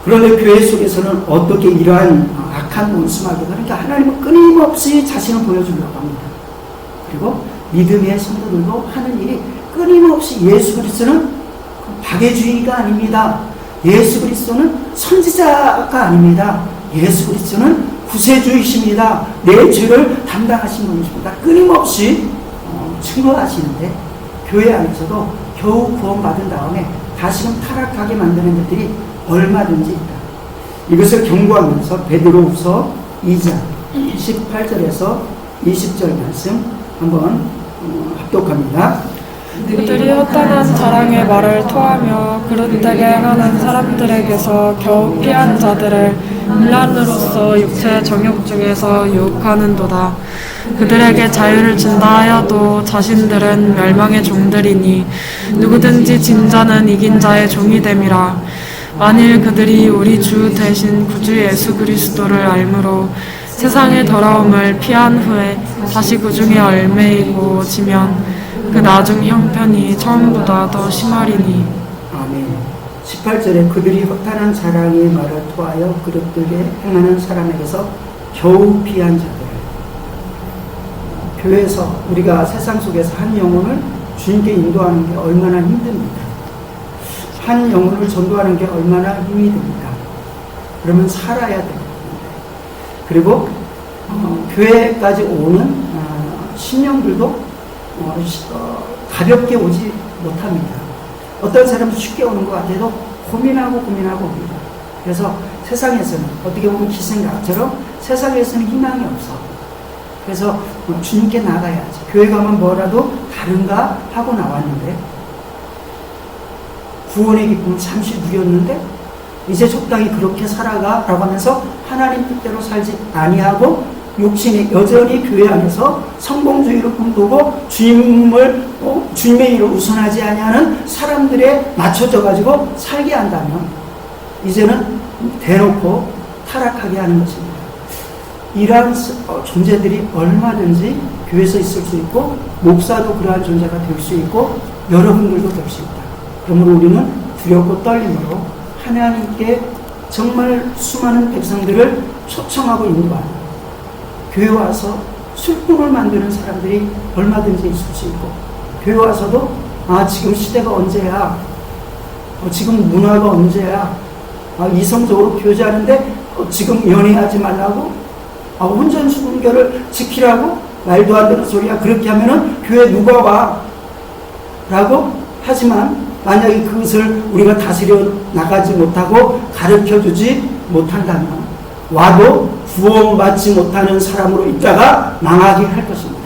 그런데 교회 속에서는 어떻게 이러한 악한 원수마귀, 그러니까 하나님은 끊임없이 자신을 보여주려고 합니다. 그리고 믿음의 성도들도 하는 일이 끊임없이 예수 그리스도는 박애주의가 아닙니다. 예수 그리스도는 선지자가 아닙니다. 예수 그리스도는 구세주이십니다. 내 죄를 담당하신 분이십니다. 끊임없이 증거하시는데, 교회 안에서도 겨우 구원받은 다음에 다시금 타락하게 만드는 것들이 얼마든지 있다. 이것을 경고하면서 베드로후서 2장 18절에서 20절 말씀 한번 합독합니다. 그들이 허탄한 자랑의 말을 토하며 그릇되게 행하는 사람들에게서 겨우 피한 자들을 인란으로서 육체의 정욕 중에서 유혹하는도다. 그들에게 자유를 준다 하여도 자신들은 멸망의 종들이니 누구든지 진 자는 이긴 자의 종이 됨이라. 만일 그들이 우리 주 대신 구주 예수 그리스도를 알므로 세상의 더러움을 피한 후에 다시 그 중에 얽매이고 지면 그 나중 형편이 처음보다 더 심하리니. 아멘. 18절에 그들이 허탄한 자랑의 말을 토하여 그릇되게 행하는 사람에게서 겨우 피한 자들. 교회에서 우리가 세상 속에서 한 영혼을 주님께 인도하는 게 얼마나 힘듭니까? 한 영혼을 전도하는 게 얼마나 힘이 듭니까? 그러면 살아야 됩니다. 그리고 교회까지 오는 신령들도 가볍게 오지 못합니다. 어떤 사람은 쉽게 오는 것 같아도 고민하고 옵니다. 그래서 세상에서는 어떻게 보면 기생각처럼 세상에서는 희망이 없어. 그래서 주님께 나가야지. 교회 가면 뭐라도 다른가 하고 나왔는데, 구원의 기쁨을 잠시 누렸는데 이제 적당히 그렇게 살아가라고 하면서 하나님 뜻대로 살지 아니하고 욕심이 여전히 교회 안에서 성공주의로 꿈꾸고 주님의 일을 우선하지 아니하는 사람들에 맞춰져 가지고 살게 한다면 이제는 대놓고 타락하게 하는 것입니다. 이러한 존재들이 얼마든지 교회에서 있을 수 있고, 목사도 그러한 존재가 될 수 있고, 여러분들도 될 수 있다. 그러므로 우리는 두렵고 떨림으로 하나님께 정말 수많은 백성들을 초청하고 인도하는, 교회 와서 술꾼을 만드는 사람들이 얼마든지 있을 수 있고, 교회 와서도 지금 시대가 언제야, 지금 문화가 언제야, 이성적으로 교제하는데 지금 연애하지 말라고, 혼전수 분결을 지키라고, 말도 안 되는 소리야, 그렇게 하면은 교회 누가 와? 라고 하지만 만약에 그것을 우리가 다스려 나가지 못하고 가르쳐주지 못한다면 와도 구원받지 못하는 사람으로 있다가 망하게 할 것입니다.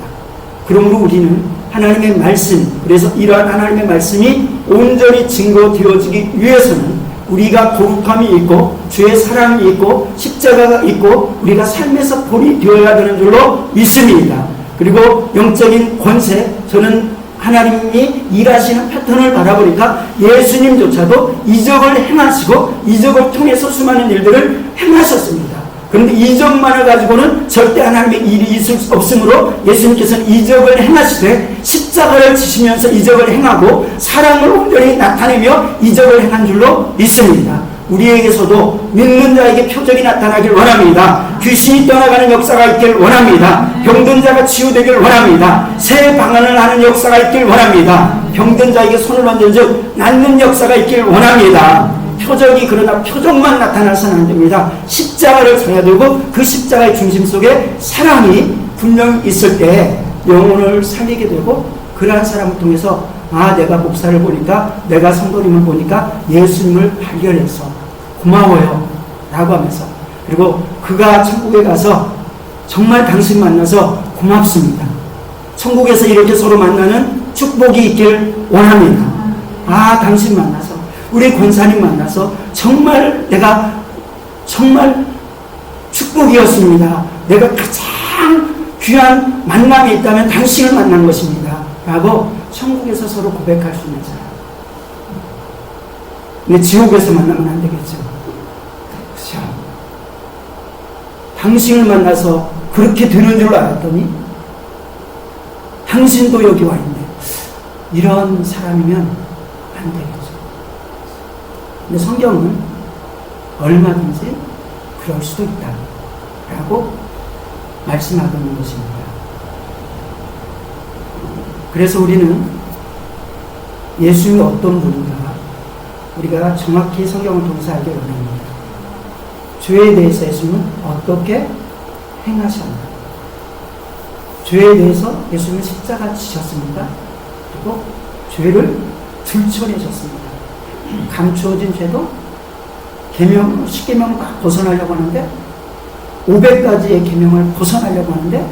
그러므로 우리는 하나님의 말씀, 그래서 이러한 하나님의 말씀이 온전히 증거되어지기 위해서는 우리가 거룩함이 있고 주의 사랑이 있고 십자가가 있고 우리가 삶에서 본이 되어야 되는 줄로 믿습니다. 그리고 영적인 권세, 저는 하나님이 일하시는 패턴을 바라보니까 예수님조차도 이적을 행하시고 이적을 통해서 수많은 일들을 행하셨습니다. 그런데 이적만을 가지고는 절대 하나님의 일이 있을 수 없으므로 예수님께서는 이적을 행하시되 십자가를 지시면서 이적을 행하고 사랑을 온전히 나타내며 이적을 행한 줄로 믿습니다. 우리에게서도 믿는 자에게 표적이 나타나길 원합니다. 귀신이 떠나가는 역사가 있길 원합니다. 병든 자가 치유되길 원합니다. 새 방언을 하는 역사가 있길 원합니다. 병든 자에게 손을 얹은 즉 낫는 역사가 있길 원합니다. 표적이 그러나 표적만 나타나서는 안 됩니다. 십자가를 잡아들고 그 십자가의 중심 속에 사랑이 분명히 있을 때 영혼을 살리게 되고 그러한 사람을 통해서 내가 목사를 보니까 내가 성도님을 보니까 예수님을 발견해서 고마워요 라고 하면서 그리고 그가 천국에 가서 정말 당신 만나서 고맙습니다. 천국에서 이렇게 서로 만나는 축복이 있길 원합니다. 당신 만나서 우리 권사님 만나서 정말 내가 정말 축복이었습니다. 내가 가장 귀한 만남이 있다면 당신을 만난 것입니다. 라고 천국에서 서로 고백할 수 있는 사람. 근데 지옥에서 만나면 안 되겠죠. 그렇죠? 당신을 만나서 그렇게 되는 줄 알았더니 당신도 여기 와 있네. 이런 사람이면 안 되겠죠. 근데 성경은 얼마든지 그럴 수도 있다 라고 말씀하고 있는 것입니다. 그래서 우리는 예수님이 어떤 분인가 우리가 정확히 성경을 통해서 알기 원합니다. 죄에 대해서 예수님은 어떻게 행하셨나? 죄에 대해서 예수님은 십자가 지셨습니다. 그리고 죄를 들춰내셨습니다. 감추어진 죄도 계명, 10계명을 막 벗어나려고 하는데 500가지의 계명을 벗어나려고 하는데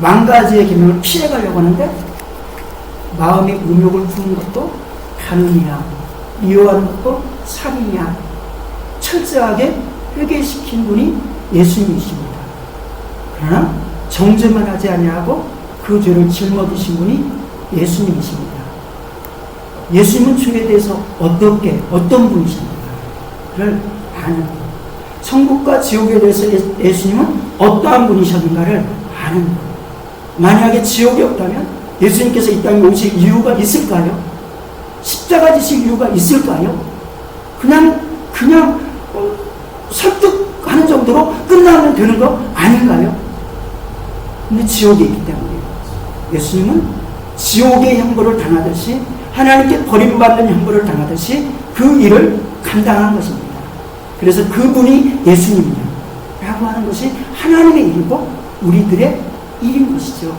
10,000가지의 계명을 피해가려고 하는데 마음의 음욕을 부는 것도 간음이야, 미워하는 것도 살인이야 철저하게 회개시킨 분이 예수님이십니다. 그러나 정죄만 하지 아니하고 그 죄를 짊어지신 분이 예수님이십니다. 예수님은 죄에 대해서 어떤 분이셨는가를 아는 것, 천국과 지옥에 대해서 예수님은 어떠한 분이셨는가를 아는 것. 만약에 지옥이 없다면 예수님께서 이 땅에 오실 이유가 있을까요? 십자가 지실 이유가 있을까요? 그냥 설득하는 정도로 끝나면 되는 거 아닌가요? 근데 지옥에 있기 때문에 예수님은 지옥의 형벌을 당하듯이 하나님께 버림받는 형벌을 당하듯이 그 일을 감당한 것입니다. 그래서 그분이 예수님이냐 라고 하는 것이 하나님의 일이고 우리들의 일인 것이죠.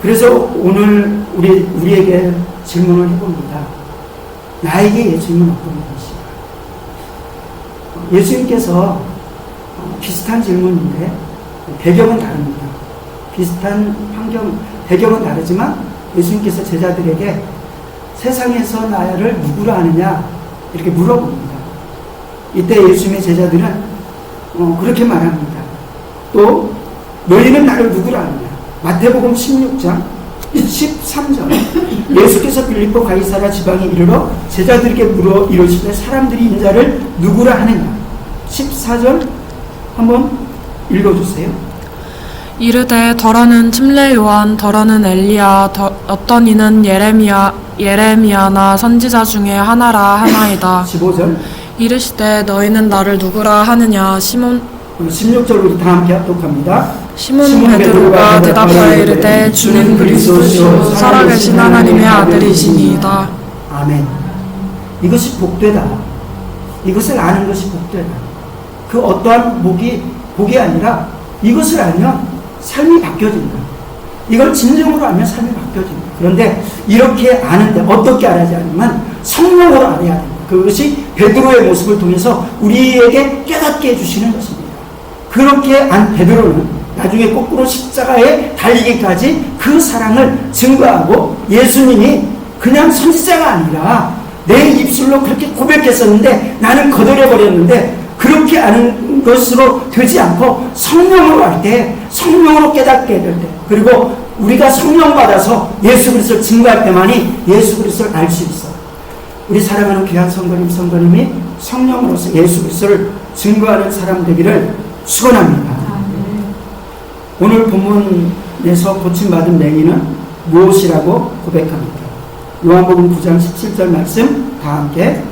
그래서 오늘 우리에게 질문을 해봅니다. 나에게 예수님은 어떤 분이신가? 예수님께서 비슷한 질문인데 배경은 다릅니다. 비슷한 배경은 다르지만 예수님께서 제자들에게 세상에서 나를 누구라 하느냐 이렇게 물어봅니다. 이때 예수님의 제자들은 그렇게 말합니다. 또 너희는 나를 누구라 하느냐. 마태복음 16장 13절 예수께서 빌립보 가이사랴 지방에 이르러 제자들에게 물어 이르시되 사람들이 인자를 누구라 하느냐. 14절 한번 읽어주세요. 이르되 더러는 침례 요한, 더러는 엘리야, 어떤 이는 예레미야나 선지자 중에 하나라 하나이다. 15절 이르시되 너희는 나를 누구라 하느냐. 16절 우리 다 함께 합독합니다. 시몬 베드로가 대답하여 이르되 주는 그리스도시요 살아계신 하나님의 아들이시니이다. 아멘. 이것이 복되다. 이것을 아는 것이 복되다. 그 어떠한 복이 아니라 이것을 알면 삶이 바뀌어진다. 이걸 진정으로 알면 삶이 바뀌어진다. 그런데 이렇게 아는데 어떻게 알아야 하냐면 성령으로 알아야 된다. 그것이 베드로의 모습을 통해서 우리에게 깨닫게 해주시는 것입니다. 그렇게 안 베드로는 나중에 거꾸로 십자가에 달리기까지 그 사랑을 증거하고 예수님이 그냥 선지자가 아니라 내 입술로 그렇게 고백했었는데 나는 거절해버렸는데 그렇게 아는 것으로 되지 않고 성령으로 할 때, 성령으로 깨닫게 될 때, 그리고 우리가 성령 받아서 예수 그리스도를 증거할 때만이 예수 그리스도를 알 수 있어. 우리 사랑하는 귀한 성도님이 성령으로서 예수 그리스도를 증거하는 사람 되기를 축원합니다. 오늘 본문에서 고침받은 맹인은 무엇이라고 고백합니까? 요한복음 9장 17절 말씀 다 함께.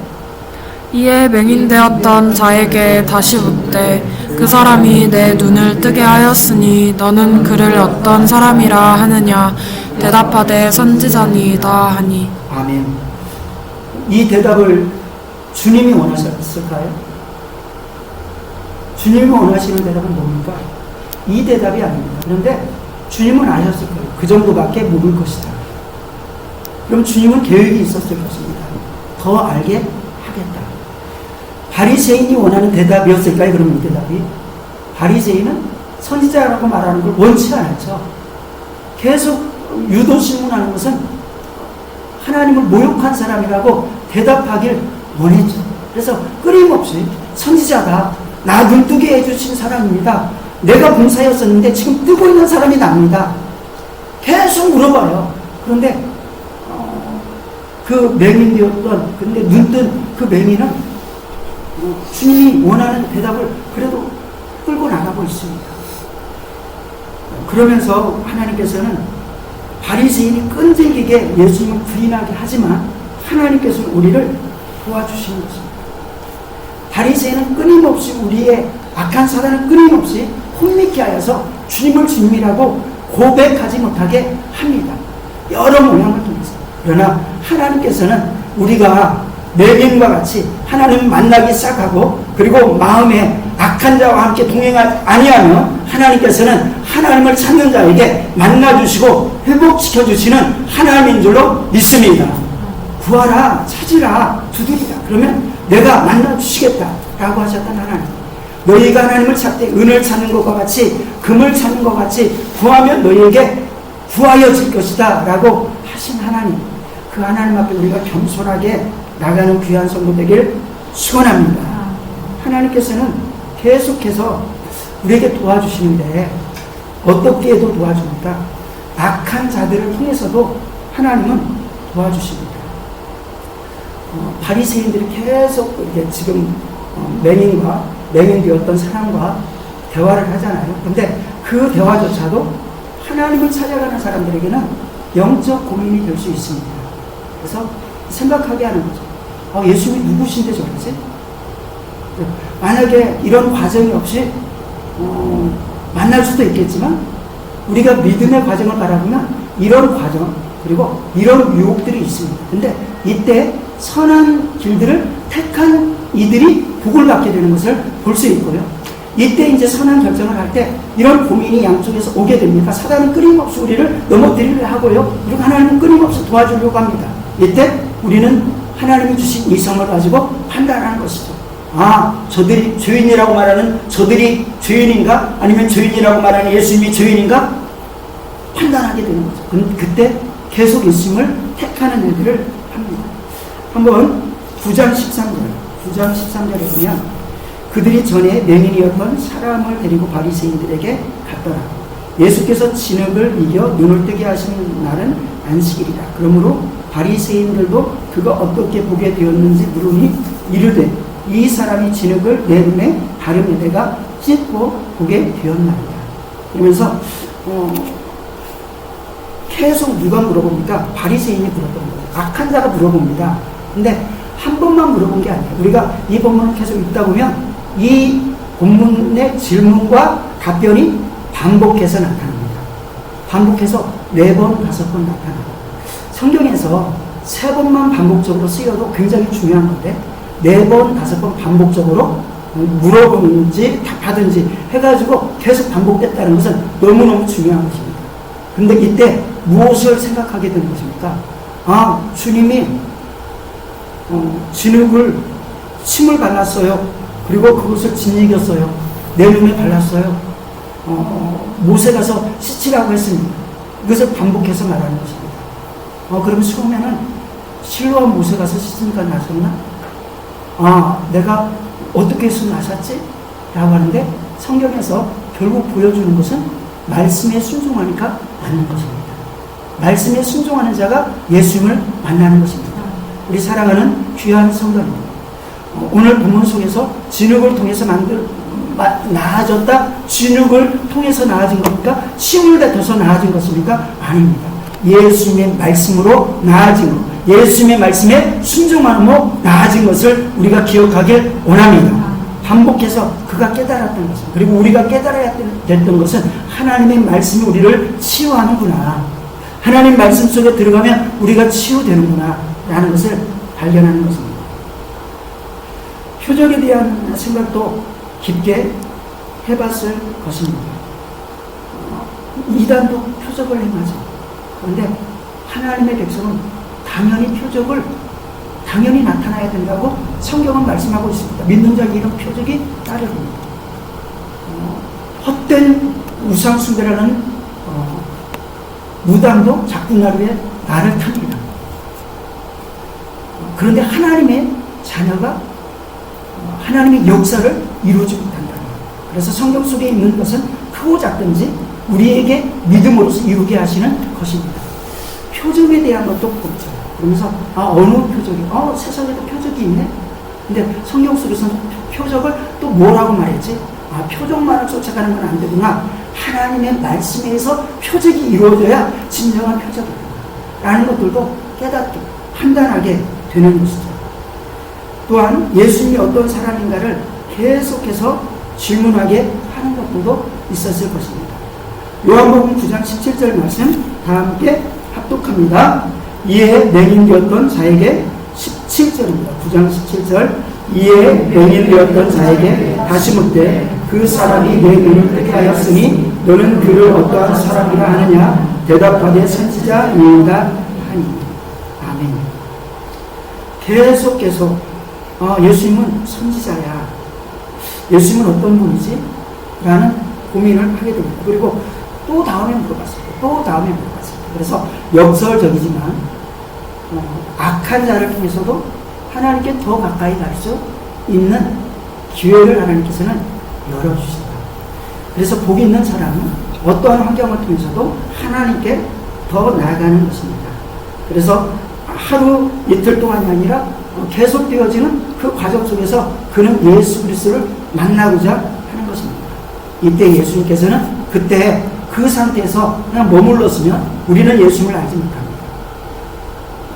이에 맹인되었던 자에게 다시 묻되 그 사람이 내 눈을 뜨게 하였으니 너는 그를 어떤 사람이라 하느냐. 대답하되 선지자니이다 하니. 아멘. 이 대답을 주님이 원하셨을까요? 주님이 원하시는 대답은 뭡니까? 이 대답이 아닙니다. 그런데 주님은 아셨을 거예요. 그 정도밖에 모를 것이다. 그럼 주님은 계획이 있었을 것입니다. 더 알게 하겠다. 바리새인이 원하는 대답이었을까요? 그럼 이 대답이? 바리새인은 선지자라고 말하는 걸 원치 않았죠. 계속 유도신문하는 것은 하나님을 모욕한 사람이라고 대답하길 원했죠. 그래서 끊임없이 선지자다. 나 눈뜨게 해주신 사람입니다. 내가 봉사였었는데 지금 뜨고 있는 사람이 납니다. 계속 물어봐요. 그런데 그 맹인되었던 근데 눈뜬 그 맹인은 주님이 원하는 대답을 그래도 끌고 나가고 있습니다. 그러면서 하나님께서는 바리새인이 끈질기게 예수님을 부인하게 하지만 하나님께서는 우리를 도와주시는 것입니다. 바리새인은 끊임없이 우리의 악한 사단은 끊임없이 혼미케 하여서 주님을 주님이라고 고백하지 못하게 합니다. 여러 모양을 통해서. 그러나 하나님께서는 우리가 맹인과 같이 하나님을 만나기 시작하고 그리고 마음에 악한 자와 함께 동행하지 아니하면 하나님께서는 하나님을 찾는 자에게 만나주시고 회복시켜주시는 하나님인 줄로 믿습니다. 구하라, 찾으라, 두드리라. 그러면 내가 만나주시겠다라고 하셨던 하나님. 너희가 하나님을 찾되 은을 찾는 것과 같이 금을 찾는 것 같이 구하면 너희에게 구하여질 것이다 라고 하신 하나님. 그 하나님 앞에 우리가 겸손하게 나가는 귀한 성도 되길 축원합니다. 하나님께서는 계속해서 우리에게 도와주시는데 어떻게 해도 도와줍니까? 악한 자들을 통해서도 하나님은 도와주십니다. 바리새인들이 계속 이렇게 지금 맹인되었던 사람과 대화를 하잖아요. 근데 그 대화조차도 하나님을 찾아가는 사람들에게는 영적 고민이 될 수 있습니다. 그래서 생각하게 하는 거죠. 예수님이 누구신데 저러지? 만약에 이런 과정이 없이 만날 수도 있겠지만 우리가 믿음의 과정을 바라보면 이런 과정 그리고 이런 유혹들이 있습니다. 근데 이때 선한 길들을 택한 이들이 복을 받게 되는 것을 볼 수 있고요. 이때 이제 선한 결정을 할 때 이런 고민이 양쪽에서 오게 됩니다. 사단은 끊임없이 우리를 넘어뜨리려 하고요. 그리고 하나님은 끊임없이 도와주려고 합니다. 이때 우리는 하나님이 주신 이성을 가지고 판단하는 것이죠. 저들이 죄인이라고 말하는 저들이 죄인인가? 아니면 죄인이라고 말하는 예수님이 죄인인가? 판단하게 되는 거죠. 그때 계속 예수님을 택하는 일들을 합니다. 한번 9장 13절에 보면 그들이 전에 맹인이었던 사람을 데리고 바리새인들에게 갔더라. 예수께서 진흙을 이겨 눈을 뜨게 하시는 날은 안식일이다. 그러므로 바리새인들도 그가 어떻게 보게 되었는지 물으니 이르되 이 사람이 진흙을 내 눈에 바르며 내가 찢고 보게 되었나이다. 그러면서 계속 누가 물어봅니까? 바리새인이 물었던 거예요. 악한 자가 물어봅니다. 근데 한 번만 물어본 게 아니에요. 우리가 이 본문을 계속 읽다 보면 이 본문의 질문과 답변이 반복해서 나타납니다. 반복해서 4번, 5번 나타납니다. 성경에서 3번만 반복적으로 쓰여도 굉장히 중요한 건데 4번, 5번 반복적으로 물어보는지 답하든지 해가지고 계속 반복됐다는 것은 너무너무 중요한 것입니다. 근데 이때 무엇을 생각하게 되는 것입니까? 주님이 진흙을 침을 발랐어요. 그리고 그것을 짓이겼어요. 내 눈에 발랐어요. 못에 가서 씻으라고 했습니다. 이것을 반복해서 말하는 것입니다. 그럼 처음에는 실로암 못에 가서 씻으니까 나셨나? 내가 어떻게 해서 나셨지? 라고 하는데 성경에서 결국 보여주는 것은 말씀에 순종하니까 않는 것입니다. 말씀에 순종하는 자가 예수님을 만나는 것입니다. 우리 사랑하는 귀한 성도님, 오늘 본문 속에서 진흙을 통해서 나아졌다? 진흙을 통해서 나아진 겁니까? 힘을 뱉어서 나아진 것입니까? 아닙니다. 예수님의 말씀으로 나아진 것, 예수님의 말씀에 순종함으로 나아진 것을 우리가 기억하길 원합니다. 반복해서 그가 깨달았던 것은, 그리고 우리가 깨달아야 됐던 것은 하나님의 말씀이 우리를 치유하는구나, 하나님 말씀 속에 들어가면 우리가 치유되는구나 라는 것을 발견하는 것입니다. 표적에 대한 생각도 깊게 해봤을 것입니다. 이단도 표적을 행하죠. 그런데 하나님의 백성은 당연히 표적을 당연히 나타나야 된다고 성경은 말씀하고 있습니다. 믿는 자에게 이런 표적이 따르니다. 헛된 우상숭배라는 무당도 작두나루에 나를 탑니다. 그런데 하나님의 자녀가 하나님의 역사를 이루지 못한다. 그래서 성경 속에 있는 것은 크고 작든지 우리에게 믿음으로써 이루게 하시는 것입니다. 표적에 대한 것도 보죠. 그러면서 어느 표적이 세상에도 표적이 있네. 근데 성경 속에서는 표적을 또 뭐라고 말했지? 표적만을 쫓아가는 건 안 되구나. 하나님의 말씀에서 표적이 이루어져야 진정한 표적이다 라는 것들도 깨닫게 판단하게 되는 것이죠. 또한 예수님이 어떤 사람인가를 계속해서 질문하게 하는 것들도 있었을 것입니다. 요한복음 9장 17절 말씀 다 함께 합독합니다. 이에 맹인되었던 자에게 17절입니다. 9장 17절. 이에 맹인되었던 자에게 다시 묻되 그 사람이 내 눈을 뜨게 하였으니 너는 그를 어떠한 사람이라 하느냐? 대답하되 선지자이니이다 하니. 아멘. 계속 예수님은 선지자야, 예수님은 어떤 분이지? 라는 고민을 하게 됩니다. 그리고 또 다음에 물어봤습니다. 그래서 역설적이지만 악한 자를 통해서도 하나님께 더 가까이 갈 수 있는 기회를 하나님께서는 열어주신다. 그래서 복이 있는 사람은 어떠한 환경을 통해서도 하나님께 더 나아가는 것입니다. 그래서 하루 이틀 동안이 아니라 계속 되어지는 그 과정 속에서 그는 예수 그리스도를 만나고자 하는 것입니다. 이때 예수님께서는 그때 그 상태에서 그냥 머물렀으면 우리는 예수님을 알지 못합니다.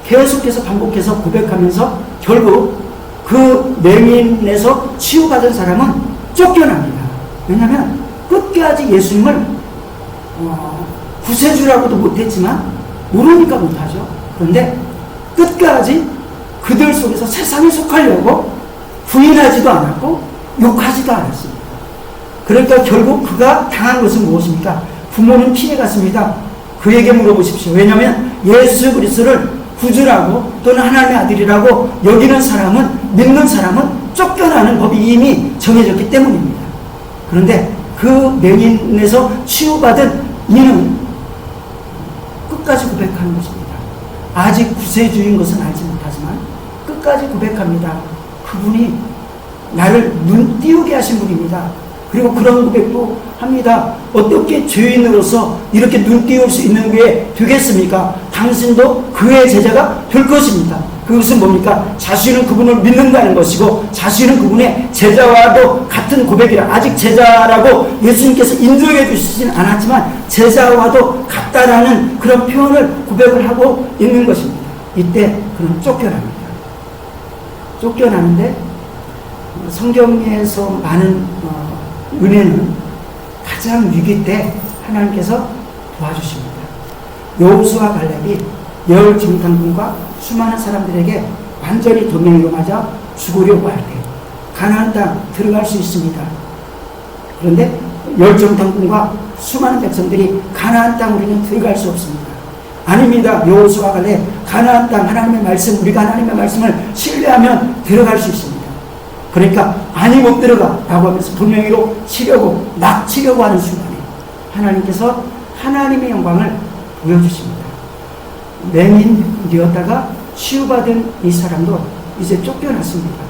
계속해서 반복해서 고백하면서 결국 그 맹인에서 치유받은 사람은 쫓겨납니다. 왜냐하면 끝까지 예수님을 구세주라고도 못했지만 모르니까 못하죠. 그런데 끝까지 그들 속에서 세상에 속하려고 부인하지도 않았고 욕하지도 않았습니다. 그러니까 결국 그가 당한 것은 무엇입니까? 부모는 피해갔습니다. 그에게 물어보십시오. 왜냐하면 예수 그리스도를 구주라고 또는 하나님의 아들이라고 여기는 사람은, 믿는 사람은 쫓겨나는 법이 이미 정해졌기 때문입니다. 그런데 그 맹인에서 치유받은 이는 끝까지 고백하는 것입니다. 아직 구세주인 것은 알지 못하지만 끝까지 고백합니다. 그분이 나를 눈 띄우게 하신 분입니다. 그리고 그런 고백도 합니다. 어떻게 죄인으로서 이렇게 눈 띄울 수 있는 게 되겠습니까? 당신도 그의 제자가 될 것입니다. 그것은 뭡니까? 자신은 그분을 믿는다는 것이고 자신은 그분의 제자와도 같은 고백이라, 아직 제자라고 예수님께서 인정해 주시진 않았지만 제자와도 같다라는 그런 표현을 고백을 하고 있는 것입니다. 이때 그는 쫓겨납니다. 쫓겨나는데 성경에서 많은 은혜는 가장 위기 때 하나님께서 도와주십니다. 여호수아 갈렙이 열 정탐꾼과 수많은 사람들에게 완전히 도명으로 맞아 죽으려고 할 때 가나안 땅 들어갈 수 있습니다. 그런데 열 정탐꾼과 수많은 백성들이 가나안 땅 우리는 들어갈 수 없습니다. 아닙니다. 여호수아 갈렙 가나안 땅 하나님의 말씀, 우리가 하나님의 말씀을 신뢰하면 들어갈 수 있습니다. 그러니까 아니 못 들어가 라고 하면서 분명히로 막 치려고 하는 순간에 하나님께서 하나님의 영광을 보여주십니다. 맹인되었다가 치유받은 이 사람도 이제 쫓겨났습니다.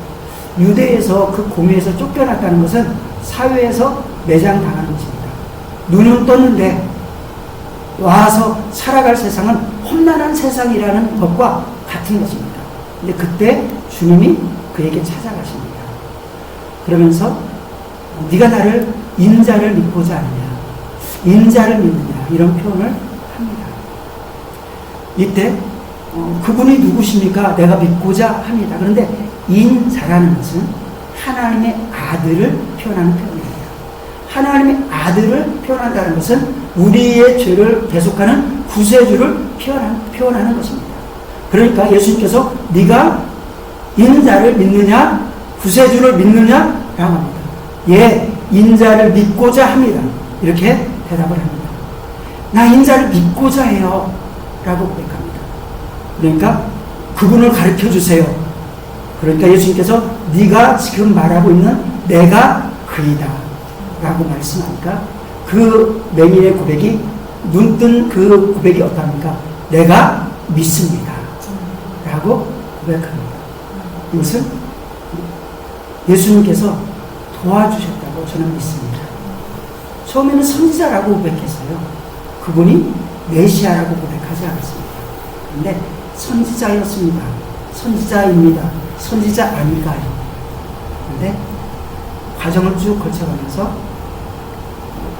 유대에서 그 공회에서 쫓겨났다는 것은 사회에서 매장당하는 것입니다. 눈은 떴는데 와서 살아갈 세상은 험난한 세상이라는 것과 같은 것입니다. 근데 그때 주님이 그에게 찾아가십니다. 그러면서 네가 나를 인자를 믿고자 하느냐, 인자를 믿느냐, 이런 표현을 합니다. 이때 그분이 누구십니까? 내가 믿고자 합니다. 그런데 인자라는 것은 하나님의 아들을 표현하는 표현입니다. 하나님의 아들을 표현한다는 것은 우리의 죄를 대속하는 구세주를 표현하는 것입니다. 그러니까 예수님께서 네가 인자를 믿느냐, 구세주를 믿느냐? 라고 합니다. 예, 인자를 믿고자 합니다. 이렇게 대답을 합니다. 나 인자를 믿고자 해요. 라고 고백합니다. 그러니까 그분을 가르쳐 주세요. 그러니까 예수님께서 네가 지금 말하고 있는 내가 그이다 라고 말씀하니까 그 맹인의 고백이, 눈뜬 그 고백이 어떠합니까? 내가 믿습니다 라고 고백합니다. 이것은 예수님께서 도와주셨다고 저는 믿습니다. 처음에는 선지자라고 고백했어요. 그분이 메시아라고 고백하지 않았습니다. 그런데 선지자였습니다. 선지자입니다. 선지자 아닐까요? 그런데 과정을 쭉 거쳐가면서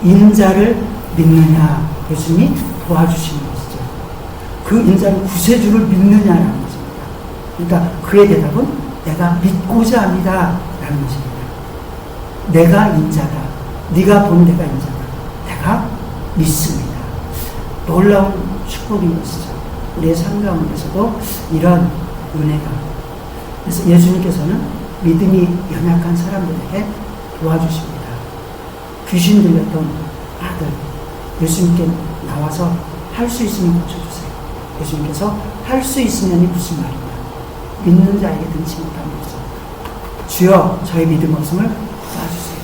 인자를 믿느냐, 예수님이 도와주시는 것이죠. 그 인자를 구세주를 믿느냐라는 것입니다. 그러니까 그의 대답은 내가 믿고자 합니다 라는 것입니다. 내가 인자다. 네가 본 내가 인자다. 내가 믿습니다. 놀라운 축복인 것이죠. 우리의 삶 가운데서도 이런 은혜가, 그래서 예수님께서는 믿음이 연약한 사람들에게 도와주십니다. 귀신 들렸던 아들, 예수님께 나와서 할 수 있으면 고쳐주세요. 예수님께서 할 수 있으면이 무슨 말이냐? 믿는 자에게 능치 못함이 없습니다. 주여 저의 믿음 없음을 도와주세요.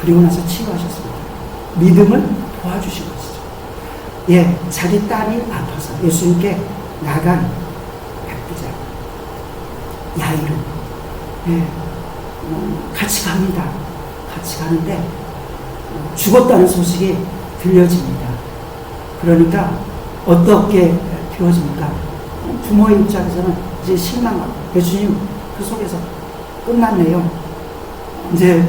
그리고 나서 치유하셨습니다. 믿음을 도와주신 것이죠. 예, 자기 딸이 아파서 예수님께 나간 백부자 야이로, 예, 같이 갑니다. 같이 가는데 죽었다는 소식이 들려집니다. 그러니까 어떻게 되어집니까? 부모의 입장에서는 이제 실망하고, 예수님 그 속에서 끝났네요. 이제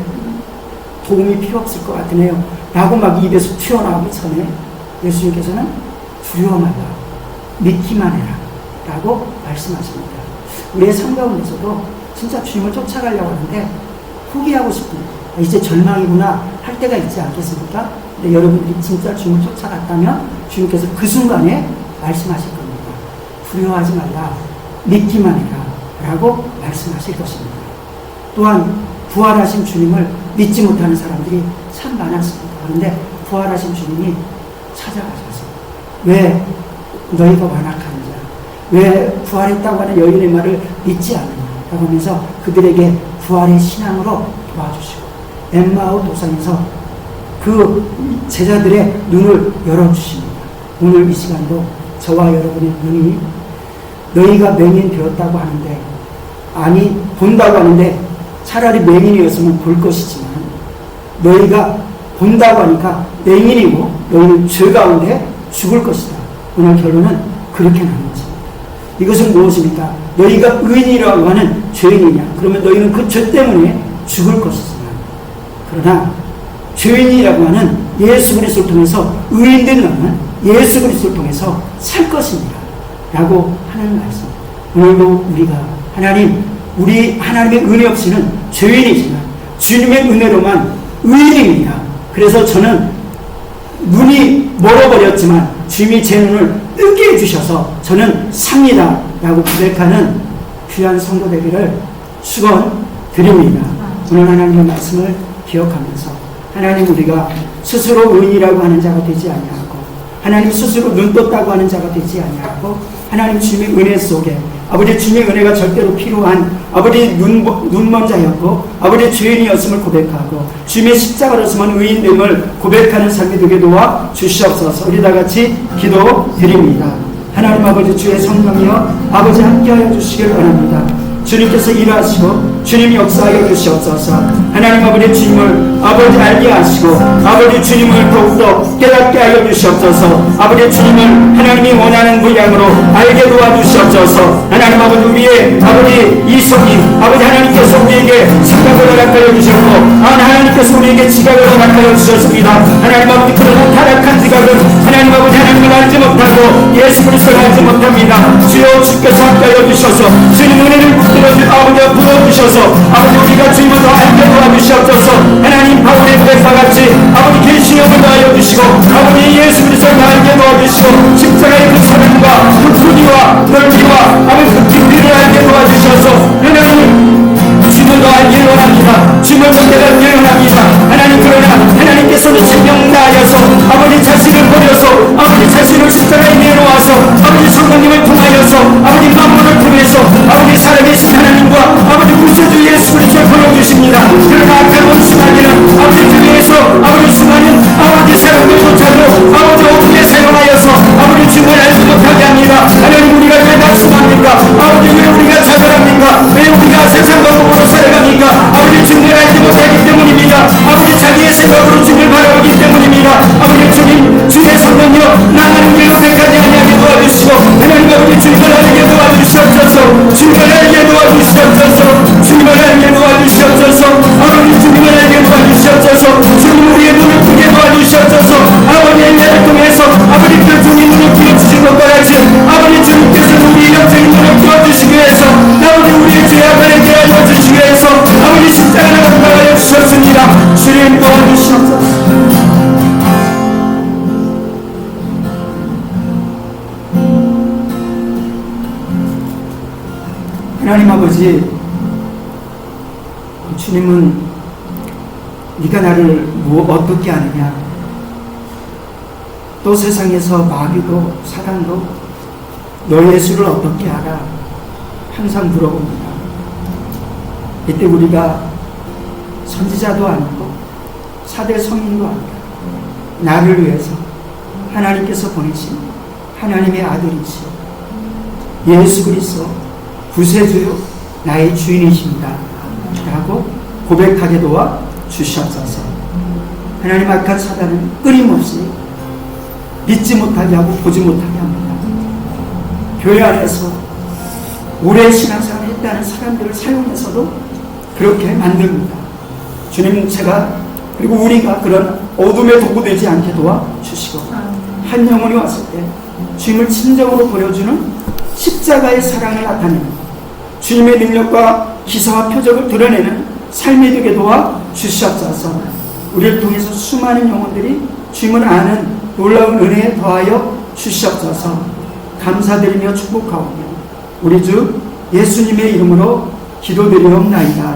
도움이 필요 없을 것 같으네요. 라고 막 입에서 튀어나오기 전에 예수님께서는 두려워 말라, 믿기만 해라 라고 말씀하십니다. 우리의 삶 가운데서도 진짜 주님을 쫓아가려고 하는데 포기하고 싶은, 이제 절망이구나 할 때가 있지 않겠습니까? 근데 여러분들이 진짜 주님을 쫓아갔다면 주님께서 그 순간에 말씀하실 겁니다. 두려워하지 말라, 믿기만 해라 라고 말씀하실 것입니다. 또한 부활하신 주님을 믿지 못하는 사람들이 참 많았습니다. 그런데 부활하신 주님이 찾아가셔서 왜 너희가 완악한 자, 왜 부활했다고 하는 여인의 말을 믿지 않느냐 라고 하면서 그들에게 부활의 신앙으로 도와주시고, 엠마오 도상에서 그 제자들의 눈을 열어주십니다. 오늘 이 시간도 저와 여러분의 눈이, 너희가 맹인 되었다고 하는데, 아니 본다고 하는데 차라리 맹인이었으면 볼 것이지만 너희가 본다고 하니까 맹인이고 너희는 죄 가운데 죽을 것이다. 오늘 결론은 그렇게 나는 것입니다. 이것은 무엇입니까? 너희가 의인이라고 하는 죄인이냐? 그러면 너희는 그 죄 때문에 죽을 것이지만, 그러나 죄인이라고 하는 예수 그리스도를 통해서 의인된 너는 예수 그리스도를 통해서 살 것입니다 라고 하는 말씀. 오늘도 우리가 우리 하나님의 은혜 없이는 죄인이지만 주님의 은혜로만 의인입니다. 그래서 저는 눈이 멀어버렸지만 주님이 제 눈을 뜨게 해주셔서 저는 삽니다 라고 고백하는 귀한 성도 되기를 축원드립니다. 오늘 하나님의 말씀을 기억하면서 하나님, 우리가 스스로 의인이라고 하는 자가 되지 아니하고, 하나님 스스로 눈 떴다고 하는 자가 되지 아니하고, 하나님 주님의 은혜 속에 아버지 주님의 은혜가 절대로 필요한 아버지 눈먼 자였고 아버지 죄인이었음을 고백하고 주님의 십자가로 서만 의인됨을 고백하는 삶이 되게 도와 주시옵소서. 우리 다 같이 기도드립니다. 하나님 아버지, 주의 성령이여 아버지 함께하여 주시길 원합니다. 주님께서 일하시고 주님이 역사하여 주시옵소서. 하나님 아버지 주님을 아버지 알게 하시고 아버지 주님을 더욱더 깨닫게 하여 주시옵소서. 아버지 주님을 하나님이 원하는 분량으로 알게 도와주시옵소서. 하나님 아버지 우리의 아버지 이성이 아버지 하나님께서 우리에게 생각을 허락하여 주셨고 하나님께서 우리에게 지각을 허락하여 주셨습니다. 하나님 아버지 그러나 타락한 지각은 하나님 아버지 하나님을 알지 못하고 예수 그리스도를 알지 못합니다. 주여 주께서 함께하여 주셔서 주님 은혜를 붙들어 아버지가 부어주셔서 아버지 우리가 주님을 더 알게 도와주시옵소서. 하나님 바울의 고백과 같이 아버지 계시형을 더하여 주시고 아버지 예수 그리스도를 더 알게 도와주시고 십자가의 그 사랑과 그 크기와 넓이와 아버지 그 깊이를 알게 도와주셔서 하나님 주님을 더 알기를 원합니다. 주님을 더 깨닫기를 원합니다. 하나님 그러나 하나님께서는 증명다하여서 아버지 자신을 버려서 아버지 자신을 십자가에 내놓아서 아버지 성령님을 통하여서 아버지 만물을 통해서 아버지 살아계신 하나님과 아버지 구세주 예수 그리스도를 보여주십니다. 그러나 악한 원수마귀는 아버지 교회에서 아버지 수많은 아버지 사람들조차도 아버지 어떻게 사용하여서 아버지 주님을 알지 못하게 합니다. 하나님 우리가 왜 낙심합니까? 아버지 왜 우리가 자살합니까? 왜 우리가 세상과 몸으로 살아갑니까? 아버지 주님을 알지 못하기 때문입니다. 아버지 자기의 생각으로 주님을 바라보기 때문입니다. 아버지 주님 주의 성령이여 나는 우리로 백하지 아니하게 도와주시고 하나님 아버지 주님을 알게 도와주시옵소서. 주님을 알게 도와주시옵소서. 주님을 알게 도와주시옵소서. 아버지 주님을 알게 도와주시옵소서. 주님 우리의 눈을 뜨게 도와주시옵소서. 아버지의 은혜를 통해서 아버지 그 주님 눈을 띄워주신 것과 같이 아버지 주님께서 우리의 영적인 눈을 띄워주시기 위해서 아버지 우리의 죄 악을 대하여 주시기 위해서 아버지 십자가를 감당하여 주셨습니다. 주님 도와주시옵소서. 하나님 아버지 주님은 네가 나를 어떻게 하느냐 또 세상에서 마귀도 사단도 너 예수를 어떻게 알아 항상 물어봅니다. 이때 우리가 선지자도 아니고 사대 성인도 아니고 나를 위해서 하나님께서 보내신 하나님의 아들이시오 예수 그리스도 구세주요 나의 주인이십니다 라고 고백하게 도와 주시옵소서. 하나님 악한 사단은 끊임없이 믿지 못하게 하고 보지 못하게 합니다. 교회 안에서 오래 신앙생활을 했다는 사람들을 사용해서도 그렇게 만듭니다. 주님 제가 그리고 우리가 그런 어둠의 도구 되지 않게 도와주시고 한 영혼이 왔을 때 주님을 진정으로 보여주는 십자가의 사랑을 나타내는 주님의 능력과 기사와 표적을 드러내는 삶이 되게 도와주시옵소서. 우리를 통해서 수많은 영혼들이 주님을 아는 놀라운 은혜에 더하여 주시옵소서. 감사드리며 축복하오며 우리 주 예수님의 이름으로 기도드리옵나이다.